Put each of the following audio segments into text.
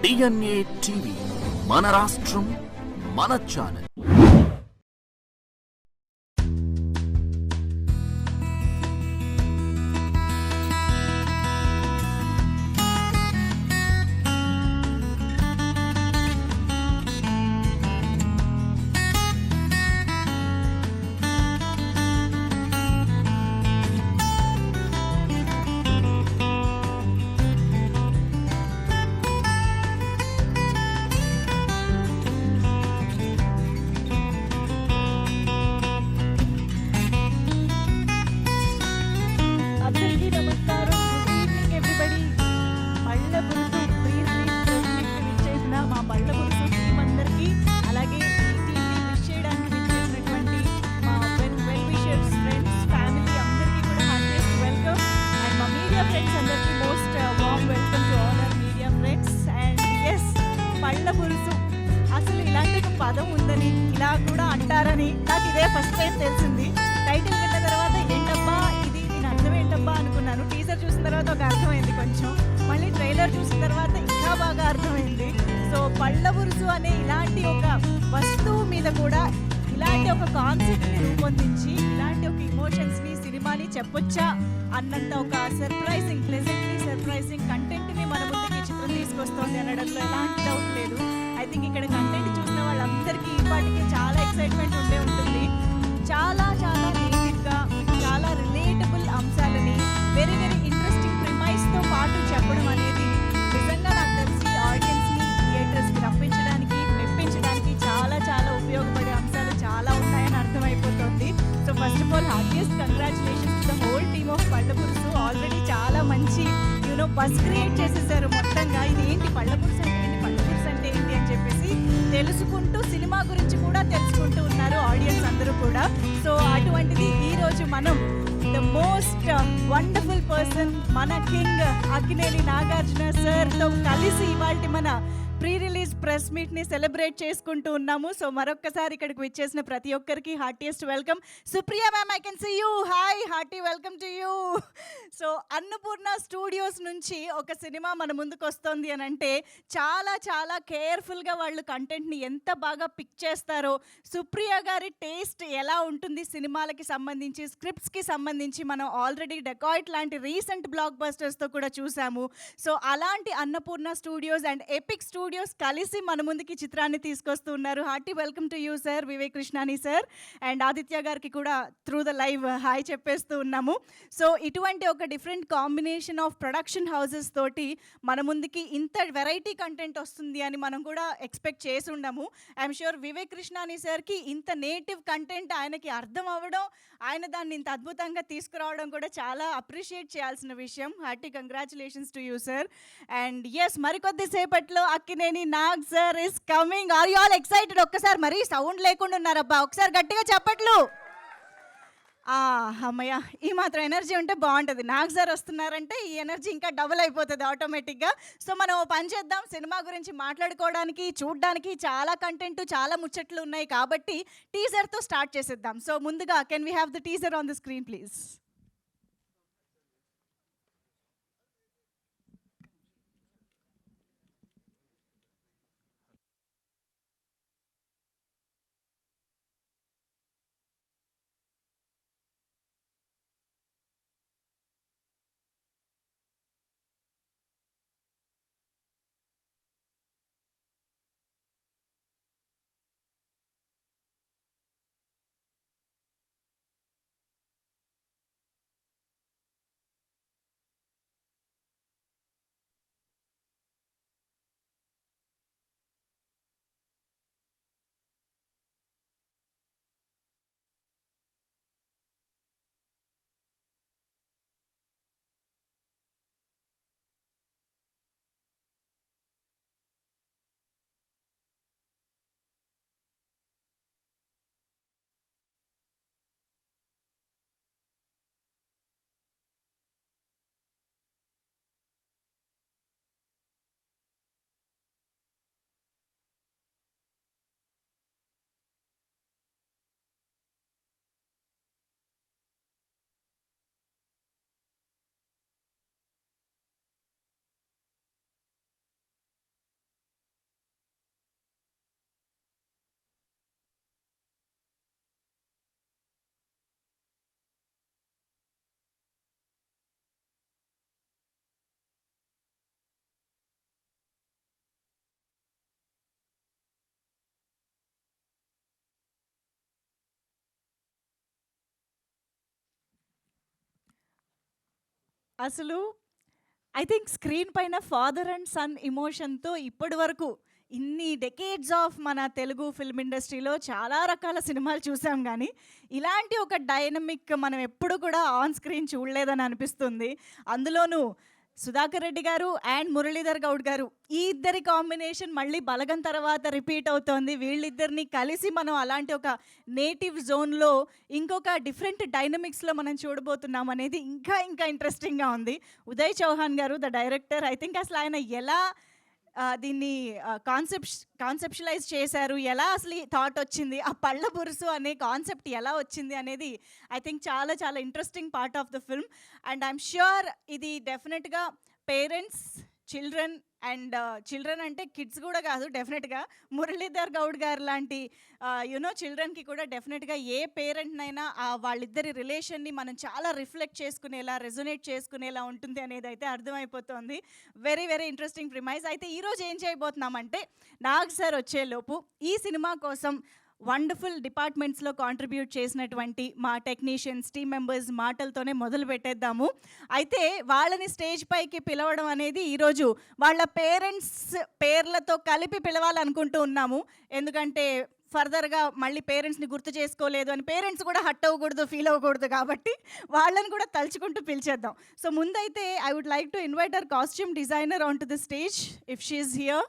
DNA TV మన రాష్ట్రం మన ఛానల్. అసలు ఇలాంటి ఒక పదం ఉందని ఇలా కూడా అంటారని నాకు ఇదే ఫస్ట్ టైం తెలిసింది. టైటిల్ విన్న తర్వాత ఏంటబ్బా ఇది, దీని అర్థం ఏంటబ్బా అనుకున్నాను. టీజర్ చూసిన తర్వాత ఒక అర్థమైంది కొంచెం, మళ్ళీ ట్రైలర్ చూసిన తర్వాత ఇంకా బాగా అర్థమైంది. సో పళ్ళ పురుసు అనే ఇలాంటి ఒక వస్తువు మీద కూడా ఇలాంటి ఒక కాన్సెప్ట్ని రూపొందించి ఇలాంటి ఒక ఇమోషన్స్ని సినిమాని చెప్పొచ్చా అన్నంత ఒక సర్ప్రైజింగ్, ప్లెజెంట్లీ సర్ప్రైజింగ్ కంటెంట్ని మన ముందుకి చిత్రం తీసుకొస్తుంది అనడంలో ఎలాంటి డౌట్ లేదు. ఐ థింక్ ఇక్కడ కంటెంట్ చూసిన వాళ్ళందరికీ ఈ పాటికి చాలా ఎక్సైట్మెంట్ ఉండే ఉంటుంది. చాలా చాలా నేటివ్గా, చాలా రిలేటబుల్ అంశాలని వెరీ వెరీ ఇంట్రెస్టింగ్ ప్రిమైస్తో పాటు చెప్పడం అనేది నిజంగా నాకు తెలిసి ఆడియన్స్ని థియేటర్స్కి రప్పించడానికి, మెప్పించడానికి చాలా చాలా ఉపయోగపడే అంశాలు చాలా ఉన్నాయని అర్థమైపోతుంది. So first of all heartiest congratulations to the whole team of పళ్ళ పురుసు. ఆల్రెడీ చాలా మంచి బస్ క్రియేట్ చేసేసారు మొత్తంగా. ఇది ఏంటి పళ్ళ పురుసు అంటే ఏంటి, పళ్ళ పురుసు అంటే ఏంటి అని చెప్పేసి తెలుసుకుంటూ సినిమా గురించి కూడా తెలుసుకుంటూ ఉన్నారు ఆడియన్స్ అందరూ కూడా. సో అటువంటిది ఈరోజు మనం ద మోస్ట్ వండర్ఫుల్ పర్సన్ మన కింగ్ అక్కినేని నాగార్జున సార్తో కలిసి ఇవాళ మన ప్రీ రిలీజ్ ప్రెస్ మీట్ని సెలబ్రేట్ చేసుకుంటూ ఉన్నాము. సో మరొక్కసారి ఇక్కడికి విచ్చేసిన ప్రతి ఒక్కరికి heartiest welcome. Supriya ma'am, I can see you. Hi, hearty welcome to you. So Annapurna studios నుంచి ఒక సినిమా మన ముందుకు వస్తుంది అని అంటే చాలా చాలా కేర్ఫుల్గా వాళ్ళు కంటెంట్ని ఎంత బాగా పిక్ చేస్తారో, సుప్రియా గారి టేస్ట్ ఎలా ఉంటుంది సినిమాలకి సంబంధించి, స్క్రిప్ట్స్కి సంబంధించి మనం ఆల్రెడీ డెకాయిట్ లాంటి రీసెంట్ బ్లాక్ బస్టర్స్తో కూడా చూసాము. సో అలాంటి Annapurna studios and epic studios కలిసి మన ముందుకి చిత్రాన్ని తీసుకొస్తూ ఉన్నారు. Hearty welcome to you sir, Vivek కృష్ణాని sir and Aditya గారికి కూడా త్రూ ద లైవ్ హాయ్ చెప్పేస్తూ ఉన్నాము. సో ఇటువంటి ఒక different combination of production houses తోటి మన ముందుకి ఇంత వెరైటీ కంటెంట్ వస్తుంది అని మనం కూడా ఎక్స్పెక్ట్ చేసి ఉండము. ఐఎమ్ షూర్ వివేక్ కృష్ణాని సార్కి ఇంత నేటివ్ కంటెంట్ ఆయనకి అర్థం అవ్వడం, ఆయన దాన్ని ఇంత అద్భుతంగా తీసుకురావడం కూడా చాలా అప్రిషియేట్ చేయాల్సిన విషయం. Hearty congratulations to you sir. And yes, మరికొద్ది సేపట్లో Akkineni Nag sir is coming. Are you all excited? ఒక్కసారి మరీ సౌండ్ లేకుండా ఉన్నారబ్బా, ఒకసారి గట్టిగా చెప్పట్లు. అమ్మయ్య, ఈ మాత్రం ఎనర్జీ ఉంటే బాగుంటుంది. నాగ్ సార్ వస్తున్నారంటే ఈ ఎనర్జీ ఇంకా డబుల్ అయిపోతుంది ఆటోమేటిక్గా. సో మనం పని చేద్దాం, సినిమా గురించి మాట్లాడుకోవడానికి, చూడడానికి చాలా కంటెంట్, చాలా ముచ్చట్లు ఉన్నాయి కాబట్టి టీజర్తో స్టార్ట్ చేసేద్దాం. సో ముందుగా can we have the teaser on the screen please? అసలు ఐ థింక్ స్క్రీన్ పైన ఫాదర్ అండ్ సన్ ఇమోషన్తో ఇప్పటి వరకు ఇన్ని డెకేడ్స్ ఆఫ్ మన తెలుగు ఫిల్మ్ ఇండస్ట్రీలో చాలా రకాల సినిమాలు చూసాం కానీ ఇలాంటి ఒక డైనమిక్ మనం ఎప్పుడు కూడా ఆన్ స్క్రీన్ చూడలేదని అనిపిస్తుంది. అందులోనూ సుధాకర్ రెడ్డి గారు అండ్ మురళీధర్ గౌడ్ గారు ఈ ఇద్దరి కాంబినేషన్ మళ్ళీ బలగం తర్వాత రిపీట్ అవుతోంది. వీళ్ళిద్దరిని కలిసి మనం అలాంటి ఒక నేటివ్ జోన్లో ఇంకొక డిఫరెంట్ డైనమిక్స్లో మనం చూడబోతున్నాం అనేది ఇంకా ఇంకా ఇంట్రెస్టింగ్గా ఉంది. ఉదయ్ చౌహాన్ గారు ద డైరెక్టర్, ఐ థింక్ అసలు ఆయన ఎలా దీన్ని కాన్సెప్షలైజ్ చేశారు, ఎలా అసలు ఈ థాట్ వచ్చింది, ఆ పళ్ళ బురుసు అనే కాన్సెప్ట్ ఎలా వచ్చింది అనేది ఐ థింక్ చాలా చాలా interesting part of the film. And I'm sure ఇది డెఫినెట్గా పేరెంట్స్, చిల్డ్రన్ అంటే కిడ్స్ కూడా కాదు, డెఫినెట్గా మురళీధర్ గౌడ్ గారు లాంటి చిల్డ్రన్కి కూడా డెఫినెట్గా ఏ పేరెంట్నైనా వాళ్ళిద్దరి రిలేషన్ని మనం చాలా రిఫ్లెక్ట్ చేసుకునేలా, రెజొనేట్ చేసుకునేలా ఉంటుంది అనేది అయితే అర్థమైపోతుంది. Very very interesting premise. అయితే ఈరోజు ఏం చేయబోతున్నామంటే నాగ్ సార్ వచ్చేలోపు ఈ సినిమా కోసం వండర్ఫుల్ డిపార్ట్మెంట్స్లో కాంట్రిబ్యూట్ చేసినటువంటి మా టెక్నీషియన్స్, టీమ్ మెంబర్స్ మాటలతోనే మొదలు పెట్టేద్దాము. అయితే వాళ్ళని స్టేజ్ పైకి పిలవడం అనేది ఈరోజు వాళ్ళ పేరెంట్స్ పేర్లతో కలిపి పిలవాలనుకుంటూ ఉన్నాము. ఎందుకంటే ఫర్దర్గా మళ్ళీ పేరెంట్స్ని గుర్తు చేసుకోలేదు అని పేరెంట్స్ కూడా హట్ అవ్వకూడదు, ఫీల్ అవ్వకూడదు, కాబట్టి వాళ్ళని కూడా తలుచుకుంటూ పిలిచేద్దాం. సో ముందైతే I would like to invite our costume designer on to the stage if she is here.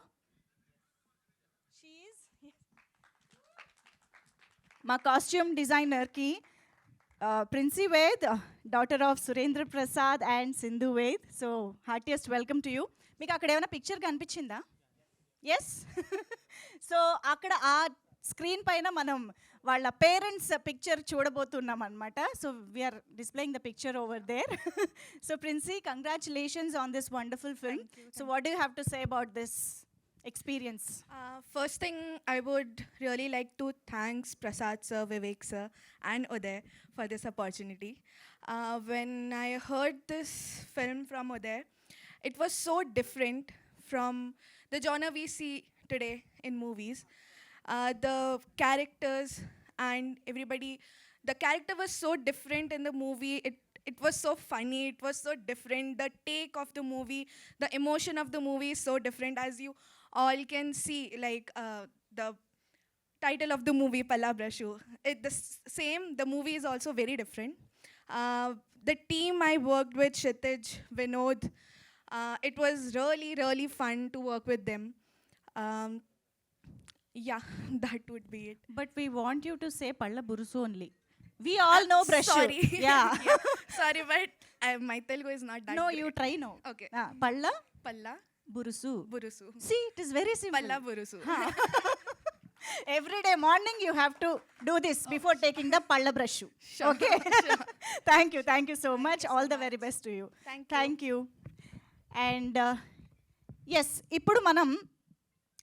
మా కాస్ట్యూమ్ డిజైనర్కి Princy Ved, daughter of Surendra Prasad and Sindhu Ved. So heartiest welcome to you. మీకు అక్కడ ఏమైనా పిక్చర్ కనిపించిందా? ఎస్. సో అక్కడ ఆ స్క్రీన్ పైన మనం వాళ్ళ పేరెంట్స్ పిక్చర్ చూడబోతున్నాం అనమాట. So we are displaying the picture over there. So Princy, congratulations on this wonderful film. So what do you have to say about this experience? First thing, I would really like to thank Prasad sir, Vivek sir and Uday for this opportunity. When I heard this film from Uday, it was so different from the genre we see today in movies. The characters and everybody, the character was so different in the movie. It was so funny, it was so different. The take of the movie, the emotion of the movie is so different, as you all can see, like the title of the movie, Palla Brushu. The movie is also very different. The team I worked with, Kshitij, Vinod, it was really, really fun to work with them. Yeah, that would be it. But we want you to say Palla Burusu only. We all know Brushu. Sorry. Yeah. Sorry, but my Telugu is not that No, great. you try now. Okay. Palla Palla Burusu. Burusu. See, it is very simple. Palla Burusu. Every day morning you have to do this before taking the Palla Brushu. Sure. Okay. Sure. Thank you so much. All the very best to you. Thank you. And yes, ఇప్పుడు మనం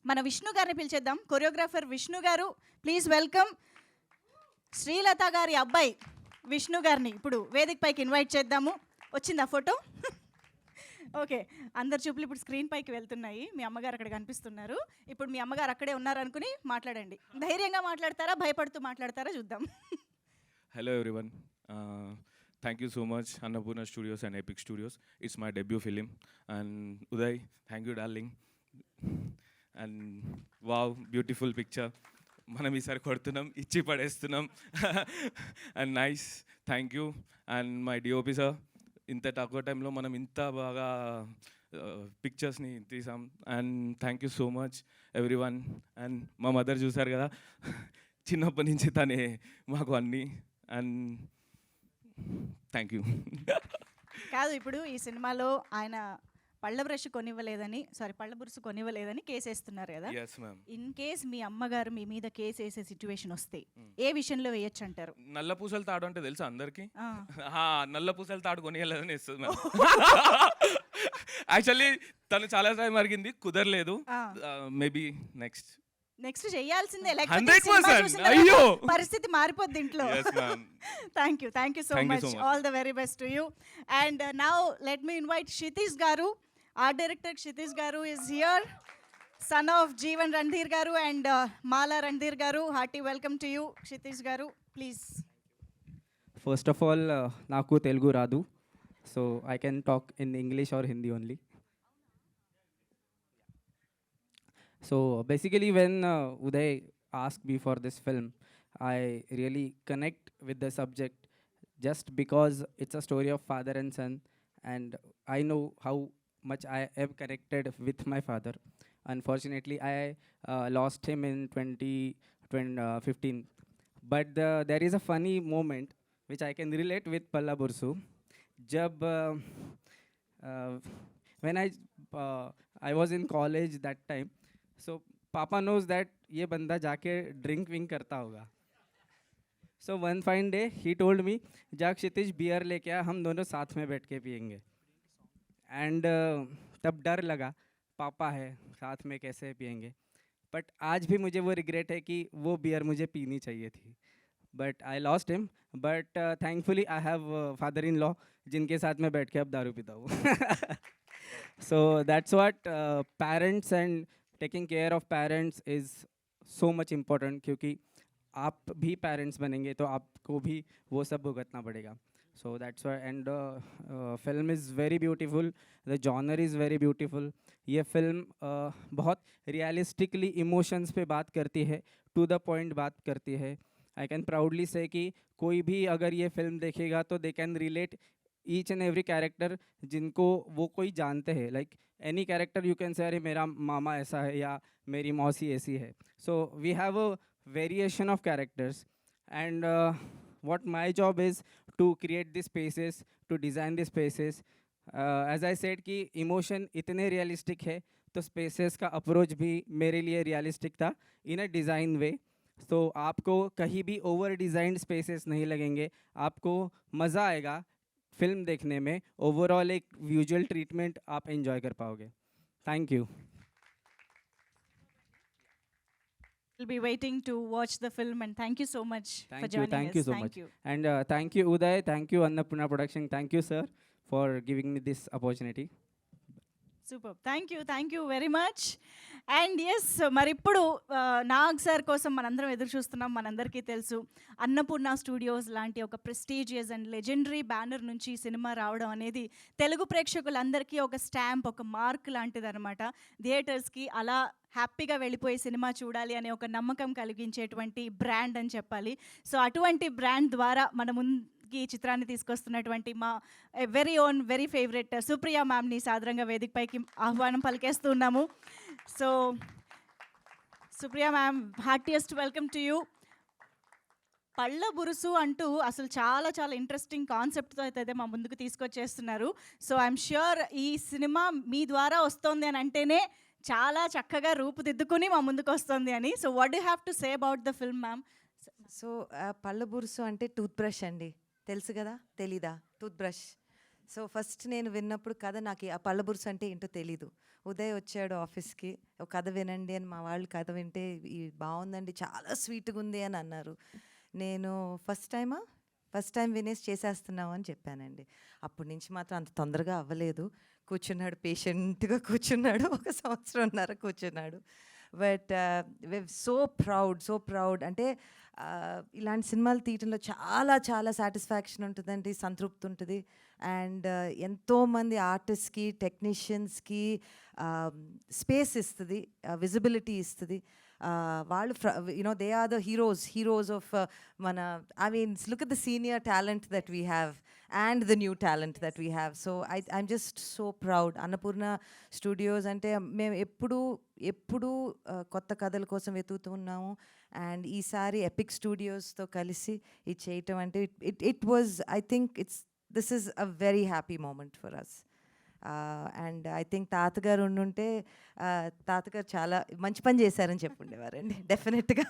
మన విష్ణు గారిని పిలిచేద్దాం. Choreographer Vishnu గారు, please welcome Srilatha గారి అబ్బాయి విష్ణు గారిని ఇప్పుడు వేదిక పైకి ఇన్వైట్ చేద్దాము. వచ్చిందా ఫోటో? ఓకే, అందరి చూపులు ఇప్పుడు స్క్రీన్ పైకి వెళ్తున్నాయి. మీ అమ్మగారు అక్కడ కనిపిస్తున్నారు. ఇప్పుడు మీ అమ్మగారు అక్కడే ఉన్నారనుకుని మాట్లాడండి. ధైర్యంగా మాట్లాడతారా, భయపడుతూ మాట్లాడతారా చూద్దాం. Hello everyone. Thank you so much, Annapurna Studios and Epic Studios. It's my debut film. And Uday, thank you darling. And wow, beautiful picture. మనం ఈసారి కొడుతున్నాం, ఇచ్చి పడేస్తున్నాం. And nice, thank you. And my DOP sir, ఇంత తక్కువ టైంలో మనం ఇంత బాగా పిక్చర్స్ని తీసాం. And thank you so much everyone. And మా మదర్ చూసారు కదా, చిన్నప్పటి నుంచి తనే మాకు అన్నీ. And thank you. కాదు, ఇప్పుడు ఈ సినిమాలో ఆయన పళ్ళ బురుసు కొనివ్వలేదని కేసు వేస్తున్నారు కదా. Yes, ma'am. ఇన్ కేస్ మీ అమ్మగారు మీ మీద కేసు వేసే సిచ్యువేషన్ వస్తే ఏ విషయంలో వేయొచ్చు అంటారు? నల్ల పూసల తాడు అంటే తెలుసా అందరికి? నల్ల పూసల తాడు కొనియాలని ఇస్తుంది మ్యామ్. యాక్చువల్లీ తను చాలా టైం అడిగింది, కుదరలేదు. మేబీ నెక్స్ట్ చేయాల్సిందే, 100%. అయ్యో, పరిస్థితి మారిపోద్ది ఇంట్లో. Thank you so much. All the very best to you. And now let me invite Kshitij గారు. ఆర్ట్ డైరెక్టర్ క్షితిజ్ గారు is here, son of Jeevan Randhir గారు అండ్ మాలా రణ్ధీర్ గారు. Hearty welcome to you Kshitij గారు, ప్లీజ్. ఫస్ట్ ఆఫ్ ఆల్ నాకు తెలుగు రాదు, so I can talk in English or Hindi only. So basically, when Uday asked me for this film, I really connect with the subject just because it's a story of father and son, and I know how much I am connected with my father. Unfortunately, I lost him in 2015. But there is a funny moment which I can relate with Palla Bursu. Jab, uh, when I was in college that time, so Papa knows that ये बंदा जाके drink विंक करता होगा. So one fine day he told me, जा क्षितिज beer लेके आ, हम दोनों साथ में बैठ के पियेंगे. एंड तब डर लगा, पापा है साथ में कैसे पियेंगे. बट आज भी मुझे वो रिग्रेट है कि वो बियर मुझे पीनी चाहिए थी. But I lost him. But thankfully I have father in law जिनके साथ मैं बैठ के अब दारू पीता हूँ. So that's what parents and taking care of parents is so much important, क्योंकि आप भी पेरेंट्स बनेंगे तो आपको भी वो सब भुगतना पड़ेगा. So that's why. And film is very beautiful, the genre is very beautiful. ये फिल्म बहुत रियलिस्टिकली इमोशंस पे बात करती है, टू द पॉइंट बात करती है. आई कैन प्राउडली से कि कोई भी अगर ये फिल्म देखेगा तो they can relate each and every character जिनको वो कोई जानते हैं. Like any character you can say अरे मेरा मामा ऐसा है या मेरी मौसी ऐसी है. So we have a variation of characters, and what my job is to create the spaces, to design the spaces. As I said कि emotion इतने realistic है तो spaces का approach भी मेरे लिए realistic था in a design way. तो आपको कहीं भी over designed spaces नहीं लगेंगे, आपको मज़ा आएगा फिल्म देखने में. ओवरऑल एक visual treatment आप enjoy कर पाओगे. Thank you. We'll be waiting to watch the film, and thank you so much for Thank you, joining thank us. you so Thank much. you. And thank you, Uday. Thank you, Annapurna Production. Thank you, sir, for giving me this opportunity. Super. Thank you very much. And yes, మరి ఇప్పుడు Nag sir కోసం మనందరం ఎదురు చూస్తున్నాం. మనందరికీ తెలుసు Annapurna studios లాంటి ఒక ప్రెస్టీజియస్ అండ్ లెజెండరీ బ్యానర్ నుంచి సినిమా రావడం అనేది తెలుగు ప్రేక్షకులందరికీ ఒక స్టాంప్, ఒక మార్క్ లాంటిది అనమాట. థియేటర్స్కి అలా హ్యాపీగా వెళ్ళిపోయి సినిమా చూడాలి అనే ఒక నమ్మకం కలిగించేటువంటి బ్రాండ్ అని చెప్పాలి. సో అటువంటి బ్రాండ్ ద్వారా మన ఈ చిత్రాన్ని తీసుకొస్తున్నటువంటి మా very own very favourite Supriya మ్యామ్ని సాదరంగా వేదికపైకి ఆహ్వానం పలికేస్తున్నాము. So Supriya ma'am, heartiest welcome to you. Palla Burusu అంటూ అసలు చాలా చాలా ఇంట్రెస్టింగ్ కాన్సెప్ట్తో అయితే మా ముందుకు తీసుకొచ్చేస్తున్నారు. సో ఐఎమ్ ష్యూర్ ఈ సినిమా మీ ద్వారా వస్తుంది అని అంటేనే చాలా చక్కగా రూపుదిద్దుకుని మా ముందుకు వస్తుంది అని. So what you have to say about the film ma'am? So పళ్ళ బురుసు అంటే టూత్ బ్రష్ అండి, తెలుసు కదా? తెలీదా? Tooth brush. సో ఫస్ట్ నేను విన్నప్పుడు కథ నాకు ఆ పళ్ళ బురుసు అంటే ఏంటో తెలీదు. ఉదయ్ వచ్చాడు ఆఫీస్కి, ఒక కథ వినండి అని. మా వాళ్ళు కథ వింటే బాగుందండి, చాలా స్వీట్గా ఉంది అని అన్నారు. నేను ఫస్ట్ టైం వినేసి చేసేస్తున్నావు అని చెప్పానండి. అప్పటి నుంచి మాత్రం అంత తొందరగా అవ్వలేదు. కూర్చున్నాడు, పేషెంట్గా కూర్చున్నాడు, 1 సంవత్సరంన్నర కూర్చున్నాడు. But so proud. అంటే ఇలాంటి సినిమాలు తీయటంలో చాలా చాలా సాటిస్ఫాక్షన్ ఉంటుందండి, సంతృప్తి ఉంటుంది. అండ్ ఎంతోమంది ఆర్టిస్ట్కి, టెక్నీషియన్స్కి స్పేస్ ఇస్తుంది, విజిబిలిటీ ఇస్తుంది. వాళ్ళు they are the heroes of మన, I mean look at the senior talent that we have and the new talent that we have. So I'm just so proud. Annapurna Studios అంటే మేము ఎప్పుడు కొత్త కథల కోసం వెతుకుతున్నాము. అండ్ ఈసారి ఎపిక్ స్టూడియోస్తో కలిసి ఇది చేయటం అంటే it was, I think this is a very happy moment for us. And I think తాతగారు ఉండుంటే తాతగారు చాలా మంచి పని చేశారని చెప్పుండేవారండి డెఫినెట్గా.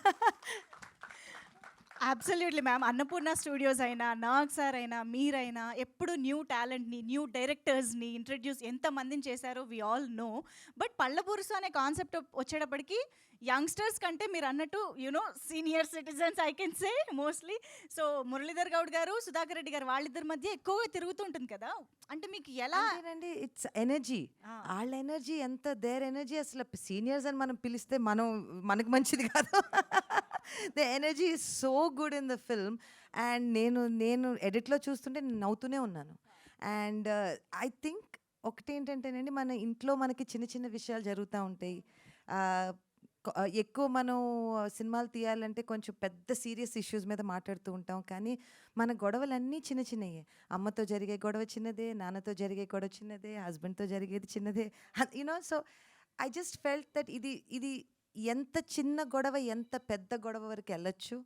Absolutely ma'am. అన్నపూర్ణ స్టూడియోస్ అయినా, నాగ్ సార్ అయినా, మీరైనా ఎప్పుడు న్యూ టాలెంట్ని, న్యూ డైరెక్టర్స్ని ఇంట్రడ్యూస్ ఎంతమందిని చేశారో వి ఆల్ నో. బట్ పళ్ళ బురుసు అనే కాన్సెప్ట్ వచ్చేటప్పటికి యంగ్స్టర్స్ కంటే మీరు అన్నట్టు senior citizens I can say mostly. So Muralidhar Goud గారు, సుధాకర్ రెడ్డి గారు వాళ్ళిద్దరి మధ్య ఎక్కువగా తిరుగుతుంటుంది కదా. అంటే మీకు ఎలా అండి? ఇట్స్ ఎనర్జీ, వాళ్ళ ఎనర్జీ ఎంత, దేర్ ఎనర్జీ. అసలు సీనియర్స్ అని మనం పిలిస్తే మనకు మంచిది కాదు. The energy is so good in the film. And నేను ఎడిట్లో చూస్తుంటే నేను నవ్వుతూనే ఉన్నాను. అండ్ ఐ థింక్ ఒకటేంటంటేనండి, మన ఇంట్లో మనకి చిన్న చిన్న విషయాలు జరుగుతూ ఉంటాయి. ఎక్కువ మనం సినిమాలు తీయాలంటే కొంచెం పెద్ద సీరియస్ ఇష్యూస్ మీద మాట్లాడుతూ ఉంటాం, కానీ మన గొడవలన్నీ చిన్న చిన్నయే. అమ్మతో జరిగే గొడవ చిన్నదే, నాన్నతో జరిగే గొడవ చిన్నదే, హస్బెండ్తో జరిగేది చిన్నదే, you know. So I just felt that ఇది ఎంత చిన్న గొడవ ఎంత పెద్ద గొడవ వరకు వెళ్ళొచ్చు,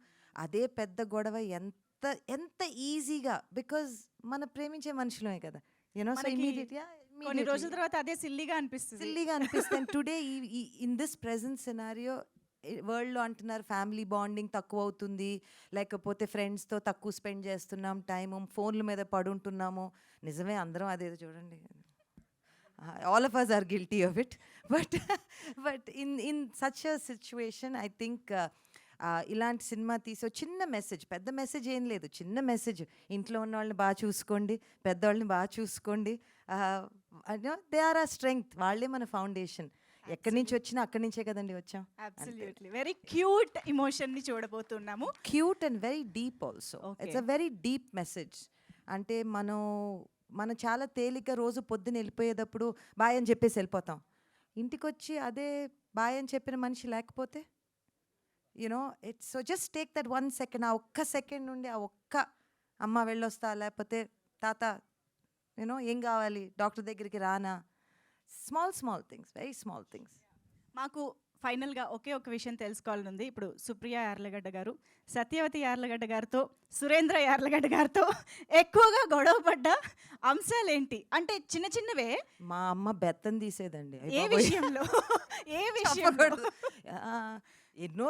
అదే పెద్ద గొడవ ఎంత ఎంత ఈజీగా, బికాజ్ మన ప్రేమించే మనుషులమే కదా, యూనో. సో మనకి కొన్ని రోజుల తర్వాత అదే సిల్లీగా అనిపిస్తుంది. సిల్లీగా అనిపిస్తుంది. Today in this present scenario వరల్డ్లో అంటున్నారు ఫ్యామిలీ బాండింగ్ తక్కువ అవుతుంది, లేకపోతే ఫ్రెండ్స్తో తక్కువ స్పెండ్ చేస్తున్నాం టైము, ఫోన్ల మీద పడుంటున్నాము. నిజమే, అందరం అదేదో చూడండి, all of us are guilty of it, but in such a situation I think ఇలాంటి సినిమా తీసే చిన్న మెసేజ్, పెద్ద మెసేజ్ ఏం లేదు, చిన్న మెసేజ్, ఇంట్లో ఉన్న వాళ్ళని బాగా చూసుకోండి, పెద్దవాళ్ళని బాగా చూసుకోండి, దే ఆర్ ఆ స్ట్రెంగ్త్, వాళ్ళే మన ఫౌండేషన్. ఎక్కడి నుంచి వచ్చినా అక్కడి నుంచే కదండి వచ్చాం. అబ్సల్యూట్లీ వెరీ క్యూట్ ఎమోషన్ ని చూడబోతున్నాము. Cute and very deep also. It's a very deep message. అంటే మనం చాలా తేలిగ్గా రోజు పొద్దున వెళ్ళిపోయేటప్పుడు బాయ్ అని చెప్పేసి వెళ్ళిపోతాం. ఇంటికి వచ్చి అదే బాయ్ అని చెప్పిన మనిషి లేకపోతే, you know, it's so just take that 1 second. ఆ ఒక్క సెకండ్ నుండి ఆ ఒక్క అమ్మ వెళ్ళొస్తా, లేకపోతే తాత యూనో ఏం కావాలి, డాక్టర్ దగ్గరికి రానా, small things, very small things. మాకు ఫైనల్గా ఒకే ఒక విషయం తెలుసుకోవాలని ఉంది. ఇప్పుడు సుప్రియ యార్లగడ్డ గారు సత్యవతి యార్లగడ్డ గారితో, సురేంద్ర యార్లగడ్డ గారితో ఎక్కువగా గొడవ పడ్డ అంశాలు ఏంటి? అంటే చిన్న చిన్నవే. మా అమ్మ బెత్తం తీసేదండి. ఏ విషయంలో? ఏ విషయంలో? ఎన్నో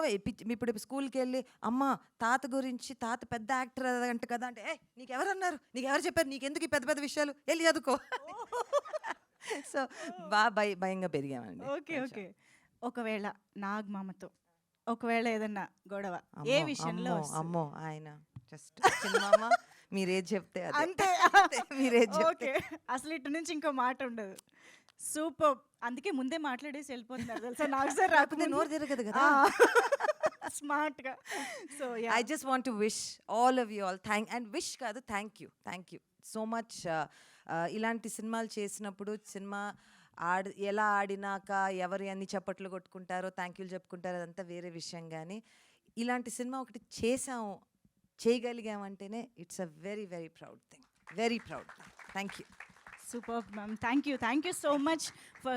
ఇప్పుడు స్కూల్కి వెళ్ళి అమ్మ తాత గురించి, తాత పెద్ద యాక్టర్ అంట కదా అంటే, నీకెవరన్నారు, నీకెవరు చెప్పారు, నీకెందుకు ఈ పెద్ద పెద్ద విషయాలు, వెళ్ళి చదువుకో. సో భయంగా పెరిగామండి. ఓకే. ఒకవేళ నాగమామతో ఒకవేళ ఏదన్నా గొడవ ఏ విషయంలో? అమ్మో, ఆయన జస్ట్ చిన్నమ్మ, మీరేది చెప్తే అంతే. మీరేది ఓకే, అసలు ఇటు నుంచి ఇంకో మాట ఉండదు. సూపర్. అందుకే ముందే మాట్లాడేసి వెళ్ళిపోతున్నారు తెలుసా. నాకు సార్ రాకపోతే నోరు తిరగదు కదా, స్మార్ట్ గా. So I just want to wish all of you all wish కాదు, థ్యాంక్ యూ సో మచ్. ఇలాంటి సినిమాలు చేసినప్పుడు సినిమా ఎలా ఆడినాక ఎవరు అన్ని చప్పట్లు కొట్టుకుంటారో, థ్యాంక్ యూలు చెప్పుకుంటారో, అదంతా వేరే విషయం. కానీ ఇలాంటి సినిమా ఒకటి చేయగలిగామంటేనే it's a very very proud thing, very proud thing. Thank you. Superb, ma'am. Thank you so much for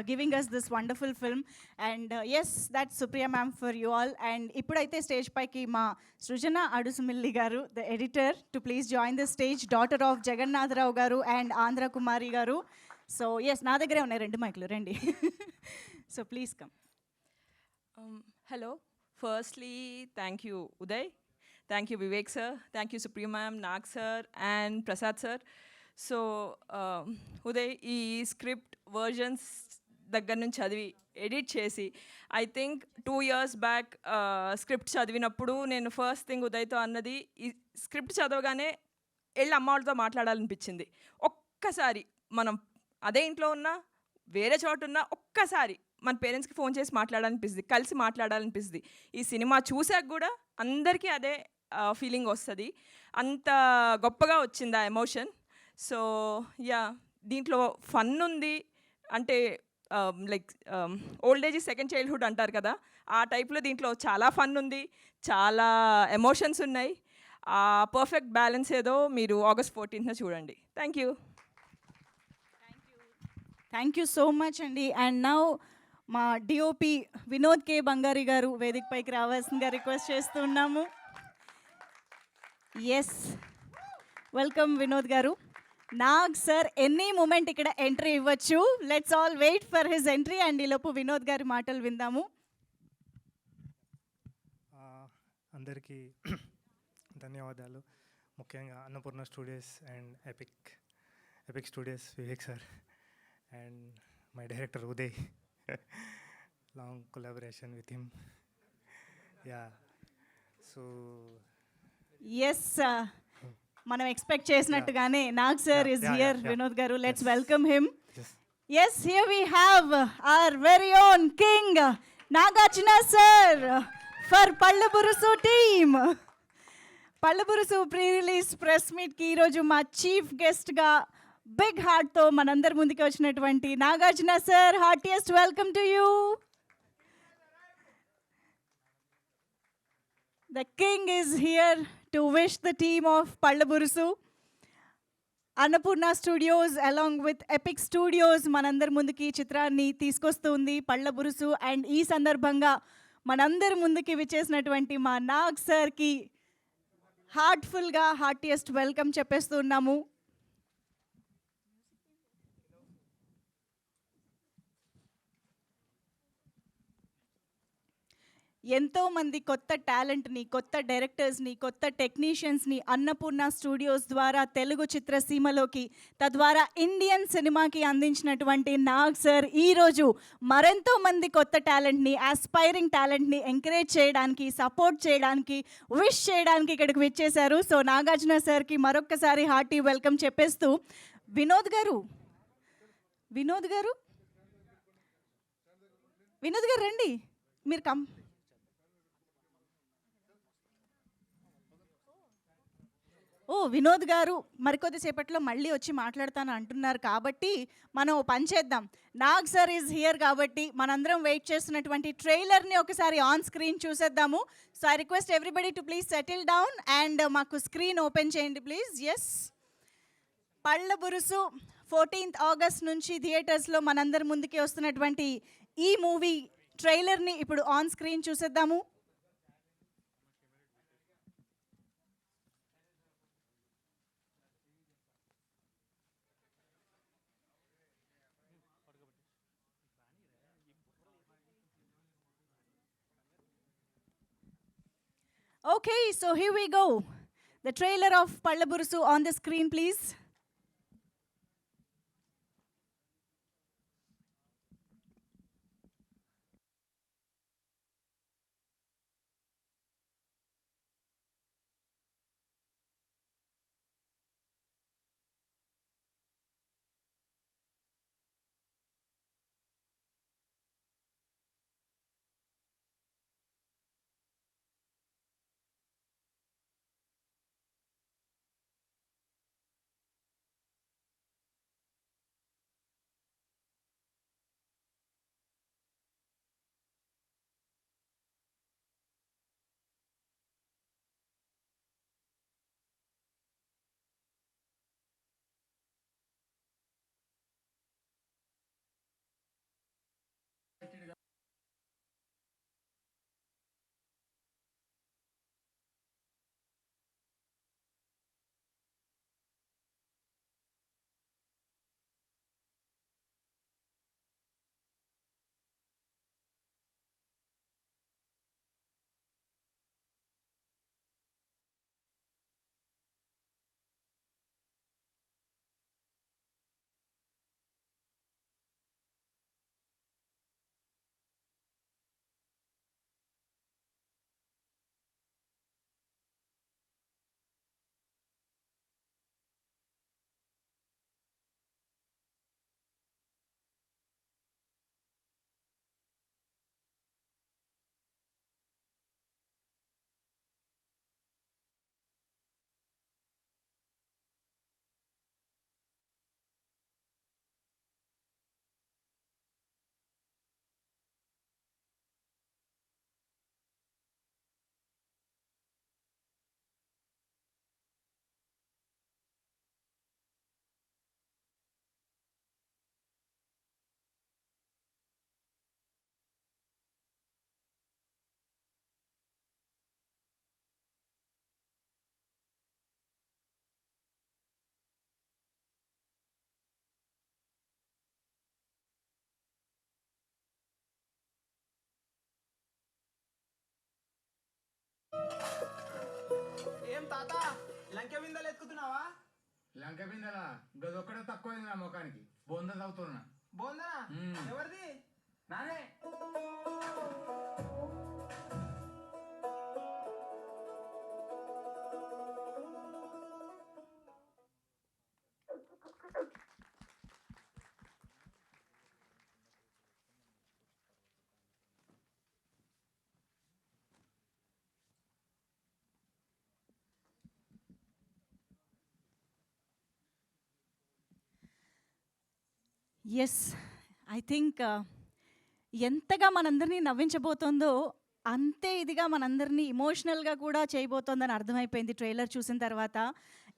giving us this wonderful film. And yes, that's Supriya ma'am for you all. And ippudaithe stage paiki ma Srujana Adusumilli garu, the editor, to please join the stage, daughter of Jagannath Rao garu and Andhra Kumari garu. So yes, na daggare unnai rendu mic lu rendi. So please come. Hello. Firstly, thank you Uday, thank you Vivek sir, thank you Supriya ma'am, Nag sir and Prasad sir. So Uday, ఈ script versions దగ్గర నుంచి చదివి edit చేసి, I think 2 years back script చదివినప్పుడు నేను first thing ఉదయ్తో అన్నది, ఈ script చదవగానే వెళ్ళి అమ్మ వాళ్ళతో మాట్లాడాలనిపించింది. ఒక్కసారి మనం అదే ఇంట్లో ఉన్నా, వేరే చోట ఉన్నా, ఒక్కసారి మన పేరెంట్స్కి ఫోన్ చేసి మాట్లాడాలనిపిస్తుంది, కలిసి మాట్లాడాలనిపిస్తుంది. ఈ సినిమా చూసాక కూడా అందరికీ అదే ఫీలింగ్ వస్తుంది. అంత గొప్పగా వచ్చింది ఆ ఎమోషన్. సో యా, దీంట్లో ఫన్ ఉంది. అంటే like old age second childhood అంటారు కదా, ఆ టైప్లో దీంట్లో చాలా ఫన్ ఉంది, చాలా ఎమోషన్స్ ఉన్నాయి. ఆ పర్ఫెక్ట్ బ్యాలెన్స్ ఏదో మీరు August 14th చూడండి. థ్యాంక్ యూ సో మచ్ అండి. అండ్ నౌ మా డిఓపి వినోద్ కే బంగారి గారు వేదిక పైకి రావాల్సిందిగా రిక్వెస్ట్ చేస్తున్నాము. Yes, welcome Vinod garu. Nag sir any moment ఇక్కడ ఎంట్రీ ఇవ్వచ్చు. Let's all wait for his entry. And ఈలోపు వినోద్ గారి మాటలు విందాము. అందరికీ ధన్యవాదాలు. ముఖ్యంగా Annapurna studios and epic studios Vivek sir and my director Uday, long collaboration with him. Ya, so yes, మనం ఎక్స్పెక్ట్ చేసినట్టుగానే Nag sir is here. Vinod garu, let's welcome him. Yes, here we have our very own king Nagarjuna sir for Palle Burusu team. పళ్ళబురుసు pre release press మీట్కి ఈరోజు మా chief గెస్ట్గా big హార్ట్తో మనందరి ముందుకు వచ్చినటువంటి Nagarjuna sir, heartiest welcome to you. The king is here to wish the team of Pallaburusu. Annapurna studios along with epic studios మనందరి ముందుకి ఈ చిత్రాన్ని తీసుకొస్తుంది పళ్ళబురుసు. అండ్ ఈ సందర్భంగా మనందరి ముందుకి విచ్చేసినటువంటి మా నాగ్ సార్కి హార్ట్ఫుల్గా హార్టియెస్ట్ వెల్కమ్ చెప్పేస్తూ ఉన్నాము. ఎంతోమంది కొత్త టాలెంట్ని, కొత్త డైరెక్టర్స్ని, కొత్త టెక్నీషియన్స్ని అన్నపూర్ణ స్టూడియోస్ ద్వారా తెలుగు చిత్రసీమలోకి, తద్వారా ఇండియన్ సినిమాకి అందించినటువంటి నాగ్ సార్ ఈరోజు మరెంతో మంది కొత్త టాలెంట్ని, ఆస్పైరింగ్ టాలెంట్ని ఎంకరేజ్ చేయడానికి, సపోర్ట్ చేయడానికి, విష్ చేయడానికి ఇక్కడికి విచ్చేశారు. సో నాగార్జున సార్కి మరొక్కసారి హార్టీ వెల్కమ్ చెప్పేస్తూ, వినోద్ గారు రండి, మీరు వినోద్ గారు మరికొద్దిసేపట్లో మళ్ళీ వచ్చి మాట్లాడతాను అంటున్నారు కాబట్టి మనం పని చేద్దాం. నాగ్ సార్ ఈజ్ హియర్ కాబట్టి మనందరం వెయిట్ చేస్తున్నటువంటి ట్రైలర్ని ఒకసారి ఆన్ స్క్రీన్ చూసేద్దాము. So I request everybody to please settle down and మాకు స్క్రీన్ ఓపెన్ చేయండి ప్లీజ్. ఎస్, పళ్ళబురుసు 14th ఆగస్ట్ నుంచి థియేటర్స్లో మనందరి ముందుకి వస్తున్నటువంటి ఈ మూవీ ట్రైలర్ని ఇప్పుడు ఆన్ స్క్రీన్ చూసేద్దాము. Okay, so here we go. The trailer of Pallaburusu on the screen, please. ఏం తాత లంకె బిందెలు ఎత్తుకుతున్నావా? లంక బిందెలా గదొక్కడే తక్కువైంది నా ముఖానికి. బొంద తాగుతున్నా. బోందనా? ఎవరిది? నానే. ఎస్, ఐ థింక్ ఎంతగా మనందరినీ నవ్వించబోతోందో అంతే ఇదిగా మనందరినీ ఇమోషనల్గా కూడా చేయబోతోందని అర్థమైపోయింది ట్రైలర్ చూసిన తర్వాత.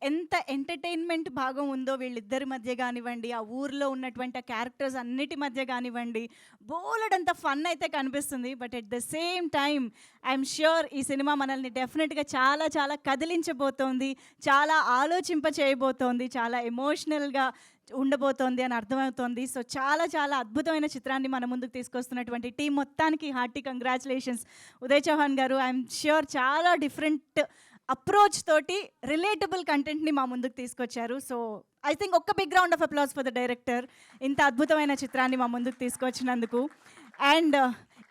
ఎంత ఎంటర్టైన్మెంట్ భాగం ఉందో వీళ్ళిద్దరి మధ్య కానివ్వండి, ఆ ఊర్లో ఉన్నటువంటి ఆ క్యారెక్టర్స్ అన్నిటి మధ్య కానివ్వండి, బోలెడంత ఫన్ అయితే కనిపిస్తుంది. But at the same time I'm sure ఈ సినిమా మనల్ని డెఫినెట్గా చాలా చాలా కదిలించబోతోంది, చాలా ఆలోచింప చేయబోతోంది, చాలా ఎమోషనల్గా ఉండబోతోంది అని అర్థమవుతోంది. సో చాలా చాలా అద్భుతమైన చిత్రాన్ని మన ముందుకు తీసుకొస్తున్నటువంటి టీం మొత్తానికి హార్టీ కంగ్రాచులేషన్స్. ఉదయ్ చౌహాన్ గారు, ఐఎమ్ ష్యూర్ చాలా డిఫరెంట్ అప్రోచ్ తోటి రిలేటబుల్ కంటెంట్ని మా ముందుకు తీసుకొచ్చారు. సో ఐ థింక్ ఒక్క big round of applause for the director, ఇంత అద్భుతమైన చిత్రాన్ని మా ముందుకు తీసుకొచ్చినందుకు. అండ్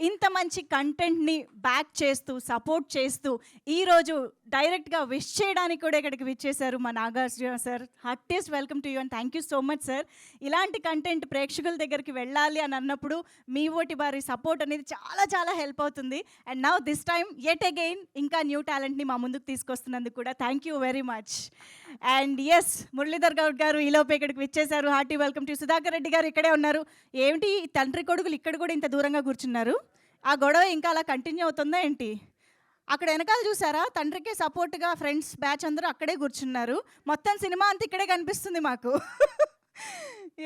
ఇంత మంచి కంటెంట్ని బ్యాక్ చేస్తూ సపోర్ట్ చేస్తూ ఈరోజు డైరెక్ట్గా విష్ చేయడానికి కూడా ఇక్కడికి విచ్చేశారు మా Nagarjuna sir. Heartiest welcome to you and thank you so much sir. ఇలాంటి కంటెంట్ ప్రేక్షకుల దగ్గరికి వెళ్ళాలి అని అన్నప్పుడు మీ ఓటి వారి సపోర్ట్ అనేది చాలా చాలా హెల్ప్ అవుతుంది. And now this time yet again ఇంకా న్యూ టాలెంట్ని మా ముందుకు తీసుకొస్తున్నందుకు కూడా thank you very much. And yes, Muralidhar Goud గారు ఈలోపు ఇక్కడికి విచ్చేశారు. Hearty welcome to. Sudhakar Reddy గారు ఇక్కడే ఉన్నారు. ఏమిటి తండ్రి కొడుకులు ఇక్కడ కూడా ఇంత దూరంగా కూర్చున్నారు? ఆ గొడవ ఇంకా అలా కంటిన్యూ అవుతుందా ఏంటి? అక్కడ వెనకాల చూసారా, తండ్రికి సపోర్ట్గా ఫ్రెండ్స్ బ్యాచ్ అందరూ అక్కడే కూర్చున్నారు. మొత్తం సినిమా అంతా ఇక్కడే కనిపిస్తుంది మాకు.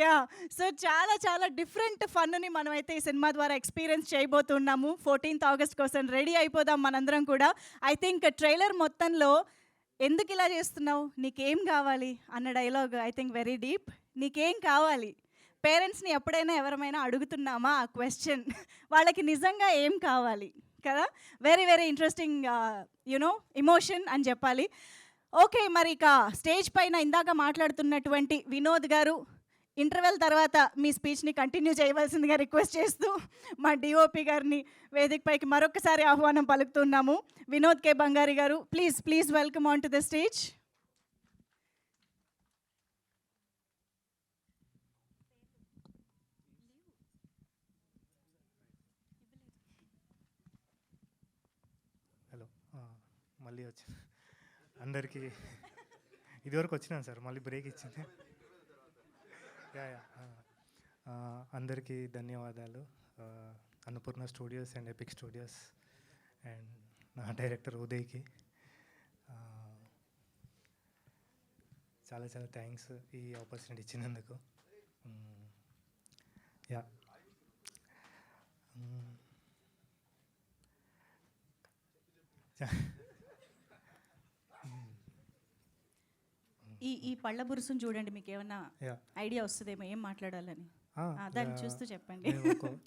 యా, సో చాలా చాలా డిఫరెంట్ ఫన్ని మనమైతే ఈ సినిమా ద్వారా ఎక్స్పీరియన్స్ చేయబోతున్నాము. 14th ఆగస్ట్ కోసం రెడీ అయిపోదాం మనందరం కూడా. ఐ థింక్ ట్రైలర్ మొత్తంలో ఎందుకు ఇలా చేస్తున్నావు, నీకేం కావాలి అన్న dialogue I think very deep. నీకేం కావాలి? పేరెంట్స్ని ఎప్పుడైనా ఎవరమైనా అడుగుతున్నామా ఆ క్వశ్చన్? వాళ్ళకి నిజంగా ఏం కావాలి కదా? Very very interesting you know emotion అని చెప్పాలి. ఓకే, మరి ఇక స్టేజ్ పైన ఇందాక మాట్లాడుతున్నటువంటి వినోద్ గారు ఇంటర్వెల్ తర్వాత మీ స్పీచ్ని కంటిన్యూ చేయవలసిందిగా రిక్వెస్ట్ చేస్తూ మా డిఓపి గారిని వేదిక పైకి మరొకసారి ఆహ్వానం పలుకుతున్నాము. వినోద్ కే బంగారి గారు, please please welcome on to the stage. Hello, మళ్ళీ వచ్చి అందరికీ ఇదివరకు వచ్చినాను సార్, మళ్ళీ బ్రేక్ ఇచ్చింది. అందరికీ ధన్యవాదాలు. Annapurna studios and epic studios and నా డైరెక్టర్ ఉదయ్కి చాలా చాలా థ్యాంక్స్ ఈ ఆపర్చునిటీ ఇచ్చినందుకు. యా, ఈ పళ్ళ బురుసును చూడండి, మీకు ఏమన్నా ఐడియా వస్తుందేమో ఏం మాట్లాడాలని? దాన్ని చూస్తూ చెప్పండి.